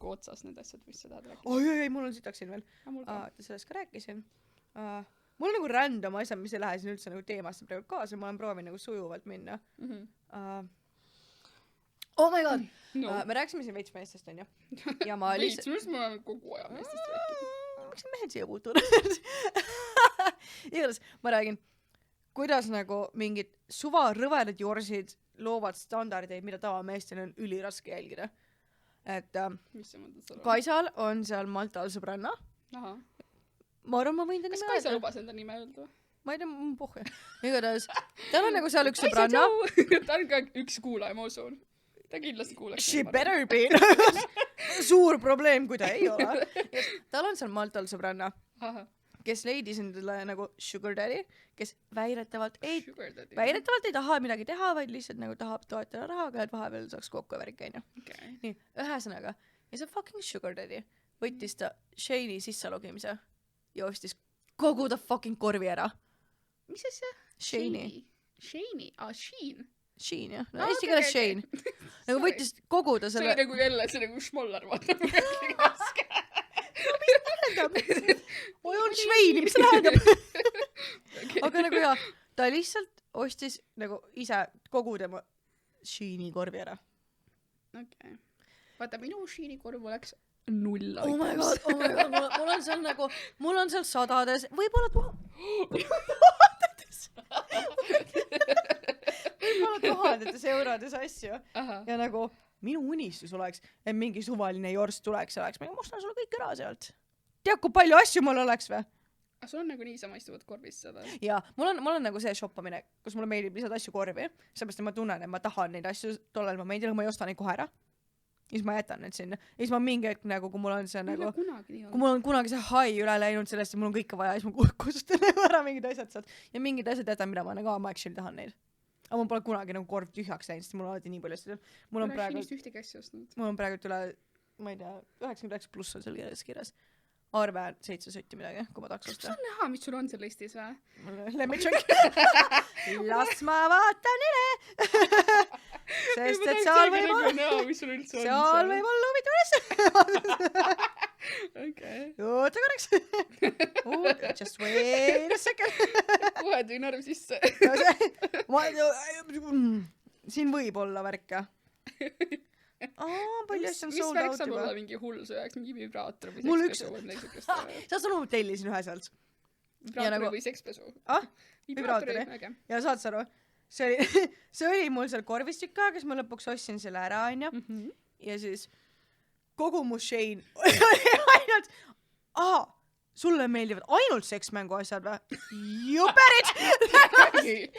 otsas need asjad, mis sa tahad rääkida. Oi, mul on sitaks siin veel. Sellest ka rääkisin. Mul on nagu random asjad, mis ei lähe siin üldse nagu teemasse praegu kaasa, ma olen proovinud nagu sujuvalt minna. Oh my god! Me rääkisime siin veits meestest, on ju? Ja ma lihtsalt... Veits, me oleme kogu aja meestest rääkinud. Miks on mehed siia puutunud? Igatahes, ma räägin, kuidas nagu mingid suvarõvedad jorsid loovad standardeid, mida tavameestel on üliraske jälgida. Et Kaisal on seal Maltal sõbranna. Aha. Ma arvan, ma võin ta nime öelda. Kas Kaisa lubas enda nime öelda? Ma ei tea, pohja. Igatahes, tal on nagu seal üks sõbranna. Ta on ka üks kuulaja, ma usun. Ta kindlasti kuuleks. She better be. Suur probleem, kui ta ei ole. Tal on seal Maltal sõbranna, kes leidis endale nagu sugar daddy, kes väidetavalt ei taha midagi teha, vaid lihtsalt nagu tahab toetada rahaga, et vahepeal saaks kokku ja värk, onju. Nii, ühesõnaga, ja see fucking sugar daddy võttis ta Shane'i sissalogimise ja ostis kogu ta fucking korvi ära. Mis asja? Shane'i. Sheen. Sheen, jah. No eesti keeles Shane. Nagu võttis kogu ta selle... See oli nagu jälle, see nagu schmoller, vaata. Mis tähendab? Ma joon Šveini, mis tähendab? Aga nagu jah, ta lihtsalt ostis nagu ise kogu tema Sheeni korvi ära. Okei. Vaata, minu Sheeni korv oleks 0 Oh my god, mul on seal nagu, mul on seal sadades, võib-olla tuhandetes eurodes asju. Ja nagu minu unistus oleks, et mingi suvaline jors tuleks ja oleks, ma ostan sulle kõik ära sealt. Tead, kui palju asju mul oleks või? Aga sul on nagu niisama istuvad korvis seda? Jaa, mul on nagu see shoppamine, kus mulle meeldib lisada asju korvi, seepärast, et ma tunnen, et ma tahan neid asju tollel momendil, ma ei osta neid kohe ära. Ja siis ma jätan need sinna. Ja siis ma mingi hetk nagu, kui mul on see nagu, kui mul on kunagi see hai üle läinud sellest, et mul on kõike vaja, siis ma kustutan ära mingid asjad sealt. Ja mingid asjad jätan, mida ma nagu, ma actually tahan neid. Aga mul pole kunagi nagu korv tühjaks läinud, sest mul on alati nii palju asju. Mul on praegu üle, ma ei tea, 99 pluss on seal kirjas. Arve 7 sotti midagi, kui ma tahaks osta. Kas on näha, mis sul on seal listis või? Let me check. Las ma vaatan üle. Sest et seal võib olla huvitav asja. Oota korraks. Just wait a second. Kohe tõin arv sisse. Siin võib olla värka. Palju asja on sold out juba. Mis värk saab olla mingi hull sööjaks, mingi vibraator või sekspesu? Sa sõnum tellisin ühe sealt. Vibraatori või sekspesu? Vibraatori. Ja saad sa aru? See oli mul seal korvistükka, kes ma lõpuks ostsin selle ära, onja. Ja siis kogu mu Shane oli ainult... Sulle meeldivad ainult seksmängu asjad või? You bet it!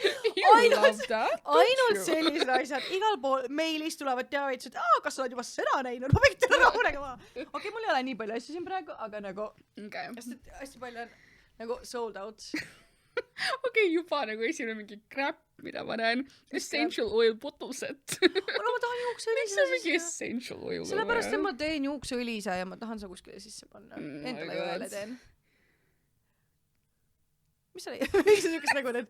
Ainult sellised asjad. Igal pool meilis tulevad teavitused, kas sa oled juba seda näinud? Ma võin teha rahunega maha. Okei, mul ei ole nii palju asju siin praegu, aga nagu hästi palju on nagu sold out. Okei, juba nagu esimene mingi crap, mida ma näen. Essential oil bottle set. Aga ma tahan juukseõlisa. Miks on mingi essential oil? Sellepärast, et ma teen juukseõlisa ja ma tahan seda kuskile sisse panna. Endale jõele teen. Mis sa miks sa niisugust nägu teed?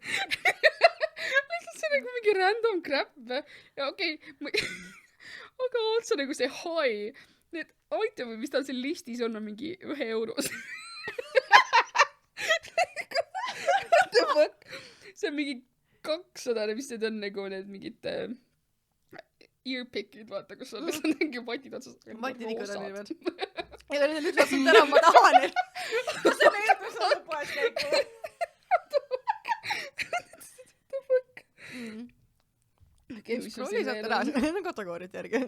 Lihtsalt see nagu mingi random crap. Ja okei, aga otsa nagu see hai. Need itemid, mis tal seal listis on mingi 1 euros. What the fuck? See on mingi 200, mis need on nagu need mingid earpickid, vaata, kus on mingi vatid otsas. Vatid ikka on niimoodi. Ega need on üks otsast ära, ma tahan need. Kas see on eeldus on poes käiku? What the fuck? Okei, mis proovi saab täna? Need on kategooriat järgi.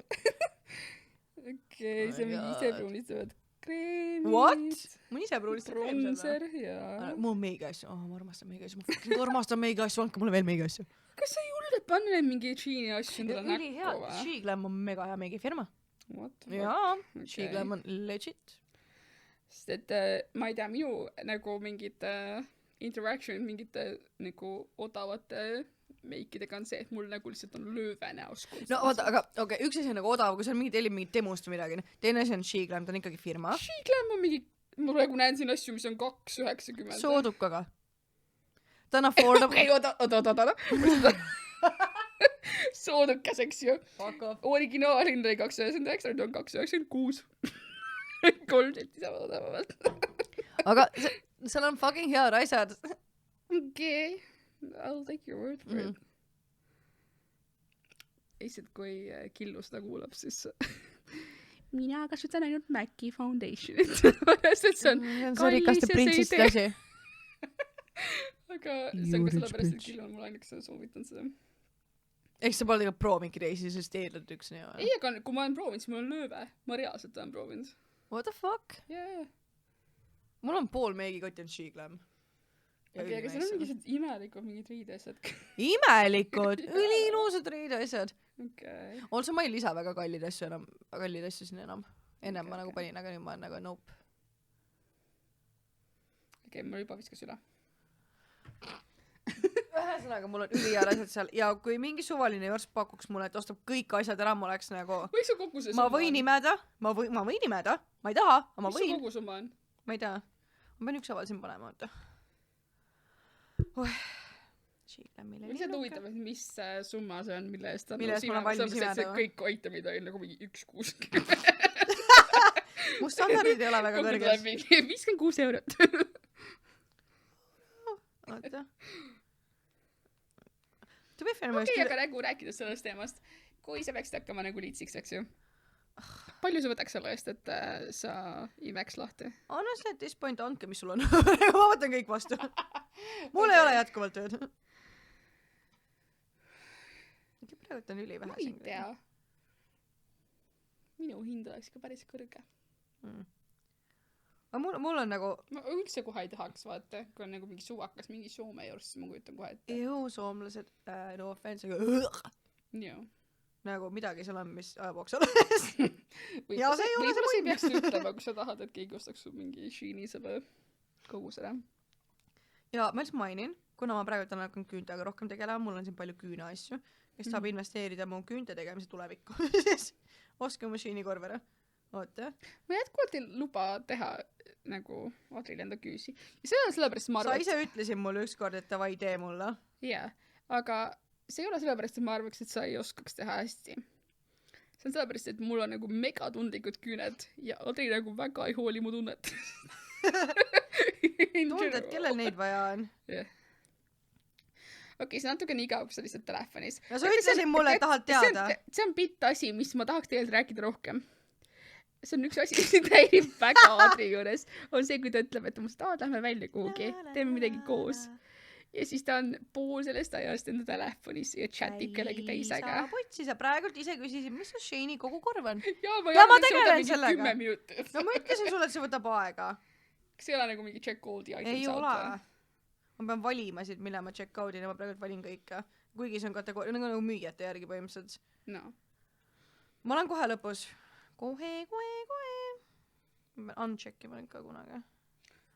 Okei, see mingi ise pruunistavad kreemid. What? Mul ise pruunistavad bronzer, jaa. Mul on meiga asju. Ma armastan meiga asju. Ma armastan meiga asju. Andke mulle veel meiga asju. Kas sa julged panna need mingi Sheeni asju endale näkku või? Sheglam on mega hea meigi firma. What? Jaa, Sheglam on legit. Sest et ma ei tea, minu nagu mingid interaction mingite nagu odavate meikidega on see, et mul nagu lihtsalt on lööve näos. No vaata, aga okei, üks asi on nagu odav, kui seal mingi tellib mingit demust või midagi. Teine asi on Sheglam, ta on ikkagi firma. Sheglam on mingi ma praegu näen siin asju, mis on 2,90. soodukaga. ta on affordable. okei, oota. Soodukas, eks ju. Originaalhind oli 2,99, nüüd on 2,96. 3 senti sama odavamalt. aga seal on fucking head asjad. okei. I'll take your word for it. Lihtsalt kui Killu seda kuulab, siis mina kasutan ainult MAC-i foundationit. see on see rikaste printsiste asi. aga see on ka sellepärast, et Killu on mulle ainuks soovitanud seda. Eks sa pole tegelikult proovinudki reisi, sest eeldad üks nii. Ei, aga kui ma olen proovinud, siis mul on lööve. Ma reaalselt olen proovinud. What the fuck? Yeah. Mul on pool meigikoti on She-Glam. Okei, aga seal on mingisugused imelikud mingid riideasjad. Imelikud! Üliilusad riideasjad. Okei. Also ma ei lisa väga kallid asju siin enam. Ennem ma nagu panin, aga nüüd ma olen nagu nope. Okei, mul juba viskas üle. Ühesõnaga, mul on ülihead asjad seal ja kui mingi suvaline jors pakuks mulle, et ostab kõik asjad ära, ma oleks nagu Või su kogu see ma võin imeda, ma ei taha, aga ma võin. Mis su võin. kogu summa on? Ma ei tea. Ma pean üksaval siin panema, oota. Mis see huvitav, et mis summa see on, mille eest mille eest ma olen valmis imeda? Kõik itemid on nagu mingi 1,60. Mu standardid ei ole väga kõrges. 56 eurot. Oota. Okei, aga nagu rääkides sellest teemast, kui sa peaksid hakkama nagu liitsiks, eks ju? Palju sa võtaks selle eest, et sa imeks lahti? Honestly, at this point andke, mis sul on. Ma võtan kõik vastu. Mul ei ole jätkuvalt tööd. Praegu on ülivähe. Ma ei tea. Minu hind oleks ka päris kõrge. Aga mul on nagu... Ma üldse kohe ei tahaks vaata, kui on nagu mingi suvakas, mingi Soome juures, siis ma kujutan kohe ette. soomlased, no offense, aga Joo. nagu midagi seal on, mis ajabooks alles. Ja see ei ole see mõni. Võib-olla sa ei peaks ütlema, kui sa tahad, et keegi ostaks sul mingi Sheini selle kogu selle. Ja ma lihtsalt mainin, kuna ma praegu olen hakanud küüntega rohkem tegelema, mul on siin palju küüne asju, kes saab investeerida mu küünte tegemise tulevikku. Siis oske mu Sheini korvere. Oota. Ma jätkuvalt ei luba teha nagu Adrile enda küüsi. Ja see on sellepärast, ma arvan... Sa ise ütlesid mulle ükskord, et davai tee mulle. Jaa, aga see ei ole sellepärast, et ma arvaks, et sa ei oskaks teha hästi. See on sellepärast, et mul on nagu megatundlikud küüned ja Adri nagu väga ei hooli mu tunnet. Tunded, kellel neid vaja on? Yeah. Okei, see on natuke nii igav, kui sa lihtsalt telefonis. Ja sa ütlesid mulle, et tahad teada. See on bitt asi, mis ma tahaks tegelikult rääkida rohkem. See on üks asi, mis täirib väga Adri juures. On see, kui ta ütleb, et lähme välja kuhugi, teeme midagi koos. Ja siis ta on pool sellest ajast enda telefonis ja chatib kellegi teisega. Sa putsi, sa praegult ise küsisid, mis su Sheini kogu korv on? Ja ma tegelen sellega. 10 minutit. No ma ütlesin sulle, et see võtab aega. Kas ei ole nagu mingi check all the items? Ei ole. Ma pean valima siit, mille ma check out'in ja ma praegult valin kõike. Kuigi see on kategooria, nagu müüjate järgi põhimõtteliselt. No. Ma olen kohe lõpus. Kohe. Ma pean uncheckima nüüd ka kunagi.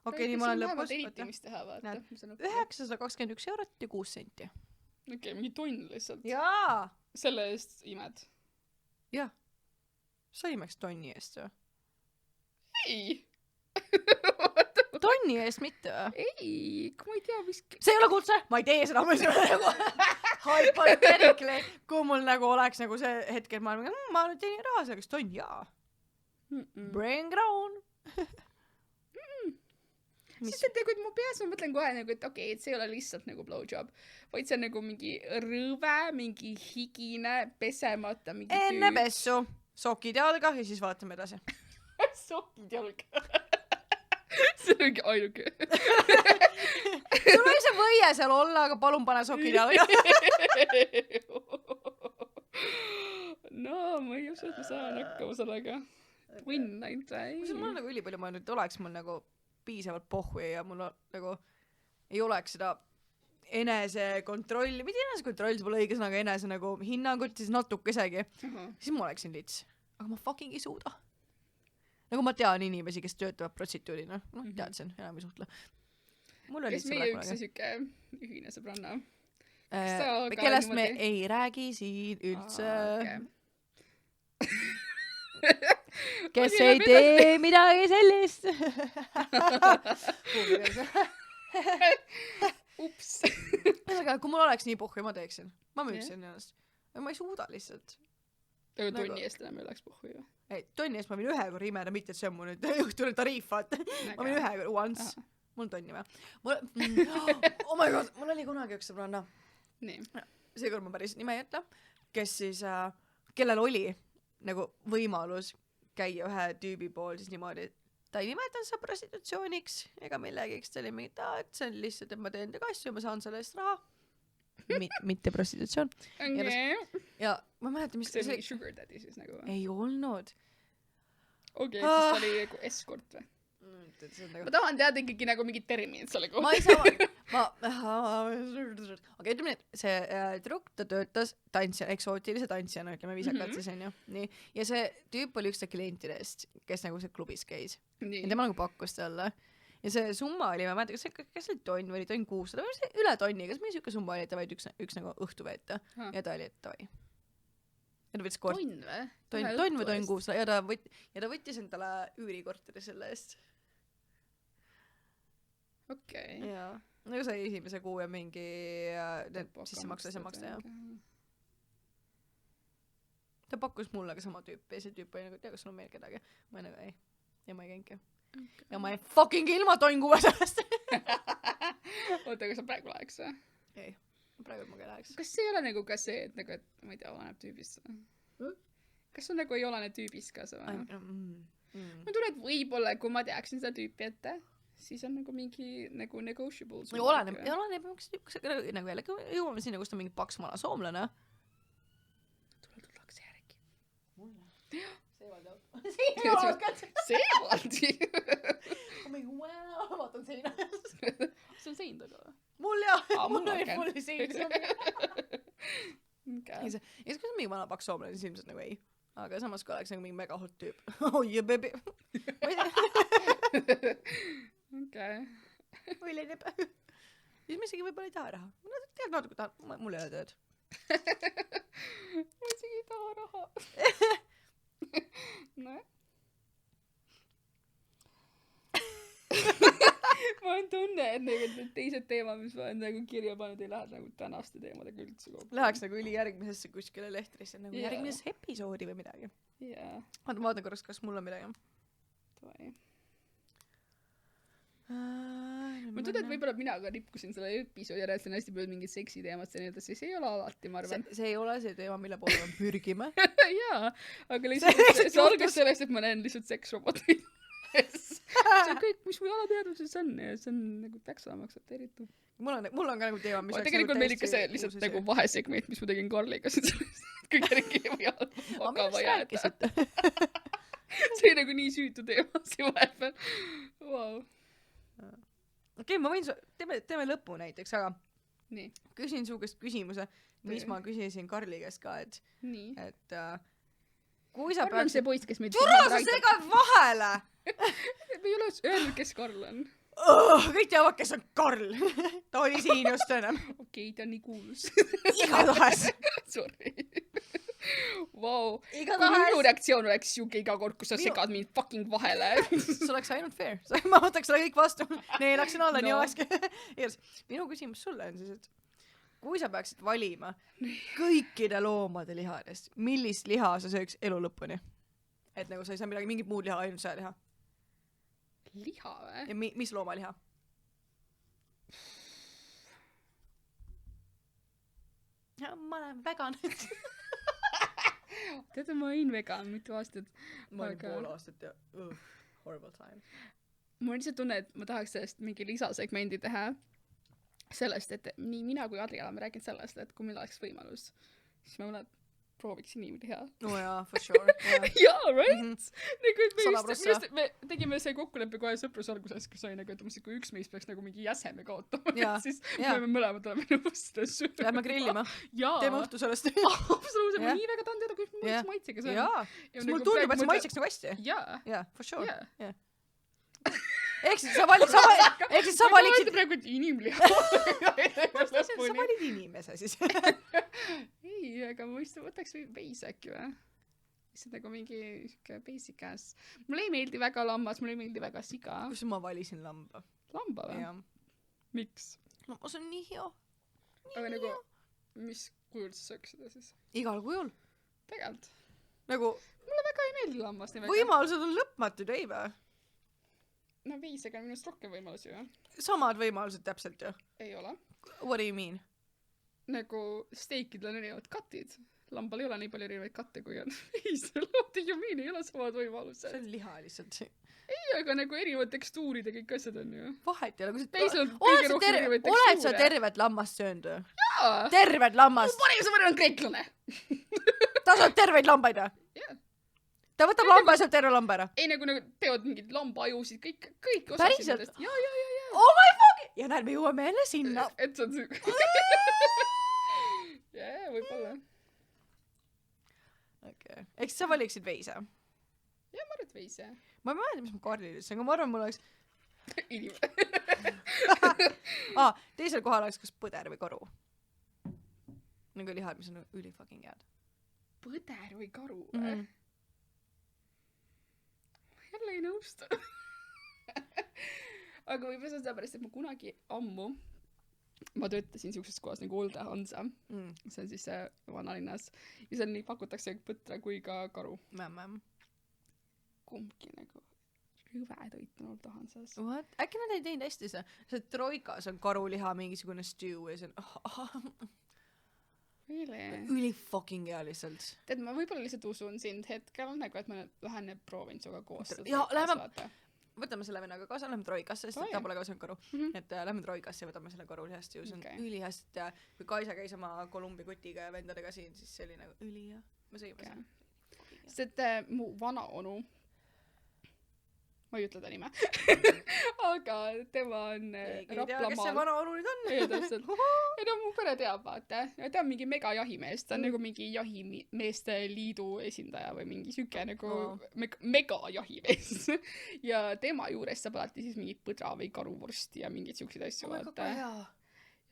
Okei, nii ma olen lõpus. 921 eurot ja 6 senti. Okei, mingi tonn lihtsalt. Jaa! Selle eest imed. Jah. Sa imeks tonni eest või? Ei! Tonni eest mitte või? Ei, kui ma ei tea, mis... See ei ole kutse! Ma ei tee seda, ma ei saa nagu hypothetically, kui mul nagu oleks nagu see hetk, et ma nüüd teenin raha selle, kas tonn? Jaa. Bring ground. Sest et nagu, et mu peas ma mõtlen kohe nagu, et okei, et see ei ole lihtsalt nagu blowjob, vaid see on nagu mingi rõve, mingi higine, pesemata, mingi tüüp. Enne pessu, sokid jalga ja siis vaatame edasi. Sokid jalga. See on mingi ainuke. Sul oli see võie seal olla, aga palun pane sokid jalga. No, ma ei usu, et ma saan hakkama sellega. Twin ainult. Mul on nagu ülipalju mõelnud, et oleks mul nagu piisavalt pohhui ja mul nagu ei oleks seda enesekontrolli, mitte enesekontroll, see pole õige sõna, aga enese nagu hinnangut, siis natuke isegi. Siis ma oleksin lits. Aga ma fucking ei suuda. Nagu ma tean inimesi, kes töötavad prostituudina. Teadsin, enam ei suhtle. Mul oli kes meie üks siuke ühine sõbranna? Kellest me ei räägi siin üldse. kes ei tee midagi sellist. Ups. Aga kui mul oleks nii pohhu, ma teeksin. Ma müüksin ennast. Ma ei suuda lihtsalt. Aga tonni eest enam ei oleks pohhu ju. Ei, tonni eest ma võin 1 korra imeda, mitte et see on mu nüüd õhtune tariif, vaata. Ma võin 1 korra, once. Mul on tonni või? Oh my god, mul oli kunagi üks sõbranna. Nii. Seekord ma päris nime ei ütle. Kes siis, kellel oli nagu võimalus käia ühe tüübi pool siis niimoodi, ta ei nimetanud seda prostitutsiooniks ega millegiks, ta oli mingi, et see on lihtsalt, et ma teen tega asju ja ma saan selle eest raha. Mitte prostitutsioon. Ja ma mäletan, mis see oli sugar daddy siis nagu. Ei olnud. Okei, siis ta oli nagu escort või? Ma tahan teada ikkagi nagu mingid terminid selle kohta. Ma ei saa, okei, ütleme nii, et see trukk, ta töötas tantsijana, eksootilise tantsijana, ütleme viisakalt siis on ju. Nii. Ja see tüüp oli üks klientidest, kes nagu see klubis käis. Ja tema nagu pakkus talle. Ja see summa oli, ma mäletan, kas oli tonn või oli tonn 600 või üle tonni, kas mingi siuke summa oli, et ta võid üks nagu õhtu veeta. Ja ta oli, et toi. Ja ta võttis kord. Tonn või? Tonn või tonn 600 ja ta võttis endale üürikorteri selle eest. Okei. Jaa. Nagu sai esimese kuu ja mingi sisse maksta ja ta pakkus mulle ka sama tüüpi ja see tüüp oli nagu, tea, kas sul on meil kedagi? Ma nagu ei. Ja ma ei käinki. Ja ma ei fucking ilma tonn 600. Oota, kas sa praegu läheks või? Ei. Praegu ma ka läheks. Kas see ei ole nagu ka see, et nagu, et ma ei tea, oleneb tüübist või? Kas sul nagu ei olene tüübist ka see või? Ma tunnen, et võib-olla, kui ma teaksin seda tüüpi ette, siis on nagu mingi nagu negotiable. Oleneb, nagu jällegi jõuame sinna, kus ta mingi paks vana soomlane. Tullakse järgi. Mulle. Seevaldi. Ma mingi, wow, vaatan seina. See on sein taga või? Mul jah, mul oli sein. Okay. Ja siis kui on mingi vana paks soomlane, siis ilmselt nagu ei. Aga samas kui oleks nagu mingi mega hot tüüp. Oh yeah, baby. Okei. Või leidib. Siis ma isegi võib-olla ei taha raha. Ma tead natuke tahan. Mul ei ole tööd. Ma isegi ei taha raha. Noh. Ma on tunne, et need teised teemad, mis ma olen nagu kirja pannud, ei lähe nagu tänaste teemadega üldse kokku. Läheks nagu üli järgmisesse kuskile lehtrisse, nagu järgmises episoodi või midagi. Jaa. Vaatan korraks, kas mul on midagi. Toi. Ma tunnen, et võib-olla mina ka ripkusin selle episoodi ja räätsin hästi palju mingid seksiteemad ja nii edasi, see ei ole alati, ma arvan. See ei ole see teema, mille poole me pürgime. Jaa, aga lihtsalt see algas sellest, et ma näen lihtsalt seksrobotit. See on kõik, mis mu alateadvuses on ja see on nagu peaks olema aktsepteeritud. Mul on ka nagu teema, mis tegelikult meil ikka see lihtsalt nagu vahesegment, mis ma tegin Karliga siin sellest kõik järgi või hakkama jääda. See nagu nii süütu teema siin vahepeal. Wow. Okei, ma võin teeme lõpu näiteks, aga nii. Küsin su käest küsimuse, mis ma küsisin Karli käest ka, et kui sa Karl on see poiss, kes meid Turo, sa segad vahele! Me ei ole öelnud, kes Karl on. Kõik teavad, kes on Karl. Ta oli siin just enam. Okei, ta on nii kuulus. Igatahes. Sorry. Wow. Kui Igatahes. minu reaktsioon oleks siuke iga kord, kus sa segad mind fucking vahele. See oleks ainult fair. Ma võtaks selle kõik vastu. Neelaksin alla, nii olekski. Minu küsimus sulle on siis, et kui sa peaksid valima kõikide loomade lihadest, millist liha sa sööks elu lõpuni? Et nagu sa ei saa midagi, mingit muud liha, ainult seda liha. Liha või? Ja mis loomaliha? Ja, ma olen vegan. Tead, ma olin vegan mitu aastat. Ma olin pool aastat ja horrible time. Ma lihtsalt tunne, et ma tahaks sellest mingi lisasegmendi teha. Sellest, et nii mina kui Adriana me räägin sellest, et kui meil oleks võimalus, siis ma mõned prooviksin nii liha. No jaa, for sure. Jaa, right? Nagu, et me tegime see kokkuleppe kohe sõprusorguses, kus oli nagu, et kui üks meist peaks nagu mingi jäseme kaotama, siis me mõlemad oleme nõustes. Lähme grillima. Teeme õhtu sellest. Absoluutselt, ma nii väga tahan teada, kuidas mul maitsega see on. Jaa, mul tundub, et see maitseks nagu hästi. Jaa, for sure. Jaa. Ehk siis sa valiksid praegu, et inimliha. Sa valid inimese siis. Ei, aga ma vist võtaks veis äkki või? lihtsalt nagu mingi siuke basic ass. Mulle ei meeldi väga lammas, mulle ei meeldi väga siga. kus ma valisin lamba? Lamba või? jah. Miks? no see on nii hea. aga nagu, mis kujul sa sööks seda siis? igal kujul. tegelikult. nagu mulle väga ei meeldi lammas nii väga. võimalused on lõpmatud, ei vä? no veisega on minust rohkem võimalusi ju. samad võimalused täpselt ju. ei ole. What do you mean? nagu steikidel on erinevad katid. Lambal ei ole nii palju erinevaid katte, kui on veisel. What do you mean? Ei ole samad võimalused. see on liha lihtsalt. ei, aga nagu erinevad tekstuurid ja kõik asjad on ju. vahet ei ole, kui Veisel on kõige rohkem erinevaid tekstuure. oled sa tervet lammast söönud või? Jaa! tervet lammast! parim sõber on kreeklane! ta sööb terveid lambaid või? Jah. ta võtab lamba ja sööb terve lamba ära? ei, nagu teevad mingeid lambaajusid, kõik osasid Päriselt? nendest. jaa. Oh my fuck! ja näed, me jõuame jälle sinna. et see on jaa, võib-olla. okei. eks sa valiksid veise? jaa, ma arvan, et veis, jah. ma ei mäleta, mis ma Karlile ütlesin, aga ma arvan, mul oleks teisel kohal oleks kas põder või karu. nagu lihad, mis on üli fucking head. põder või karu Mhm. või? jälle ei nõustu. aga võib-olla see on sellepärast, et ma kunagi ammu ma töötasin siukses kohas nagu Olde Hansa. see on siis vanalinnas. ja seal nii pakutakse põtra kui ka karu. Mämm. kumbki nagu rõve toit on Olde Hansas. What? äkki nad ei teinud hästi seda? see troikas on karuliha mingisugune stew ja see on Really? üli fucking hea lihtsalt. tead, ma võib-olla lihtsalt usun sind hetkel nagu, et ma lähen ja proovin sinuga koos. Ja lähme- võtame selle vennaga kaasa, lähme troikasse, sest Oi. ta pole ka söönud karu. Mhm. et lähme troikasse ja võtame selle karulihast ju, see on Okei. ülihästi ja kui Kaisa käis oma Kolumbi kutiga ja vendadega siin, siis see oli nagu ülihea. me sõime Okei. seda. sest mu vanaonu, ma ei ütle ta nime aga tema on keegi ei tea, kes see Raplamaal. vana onu nüüd on. ei täpselt. ei no mu pere teab, vaata. ta on mingi megajahimees, ta on nagu mingi jahimeeste liidu esindaja või mingi siuke nagu megajahimees. ja tema juures saab alati siis mingit põdra või karuvorsti ja mingeid siukseid asju, vaata. ja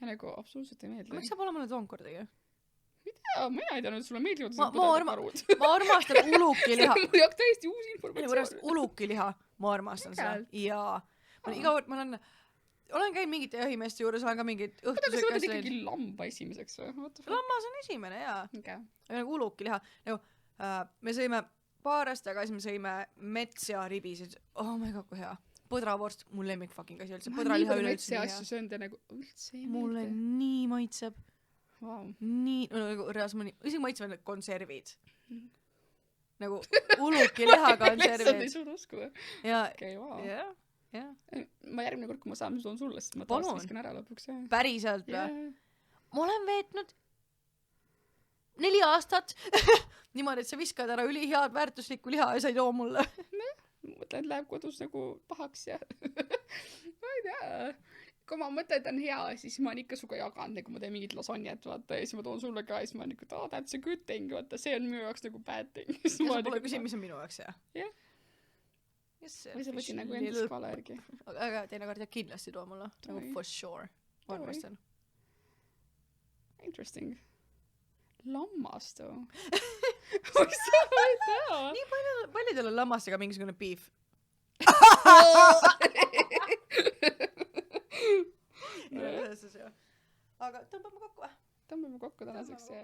nagu absoluutselt ei meeldi. miks sa pole mulle toonud kordagi? jaa, mina ei teadnud, et sulle meeldivad Ma- põdrad ja ma karud. ma armastan ulukiliha. mul jaoks täiesti uus minu pärast informatsioon. ulukiliha, ma armastan seda. Tegelikult? jaa. ma olen iga kord, ma olen käinud mingite jahimeeste juures, olen ka mingid oota, kas sa võtad õhtusöökas ikkagi lamba esimeseks või? lammas on esimene jaa. okei. aga nagu ulukiliha, nagu me sõime paar aastat tagasi, me sõime metsjaribisid. oh my god, kui hea. põdravorst, mu lemmik fucking asi üldse. ma olen nii põdraliha palju üleüldse metsi nii asju hea. söönud ja nagu üldse ei mulle meeldi. nii maitseb. Vau. nii, nagu reaalselt mõni, isegi maitsevad need konservid. Mhm. nagu ulukileha lihtsalt ei konservid. suuda uskuda. ja, okei, vau. jah, jah. ma järgmine kord, kui ma saan, ma toon sulle, sest ma Palun. taas viskan ära lõpuks, jah. päriselt või? Yeah. ma olen veetnud 4 aastat niimoodi, et sa viskad ära ülihead väärtuslikku liha ja sa ei too mulle. mõtlen, et läheb kodus nagu pahaks ja ma ei tea. kui ma mõtlen, et on hea, siis ma olen ikka suga jaganud, nagu ma teen mingit lasanjet, vaata, ja siis ma toon sulle ka ja siis ma olen nagu, et that's a good thing, vaata, see on minu jaoks nagu bad thing. ja sa pole küsinud, mis on minu jaoks hea? Jah. või sa võtsid nagu enda skaala järgi. aga teinekord jah, kindlasti too mulle. nagu Oi. for sure. ma Oi. armastan. Interesting. lammas too. mis sa ei tea? nii paljudel on lammastega mingisugune beef. aga tõmbame kokku või? tõmbame kokku tänaseks ja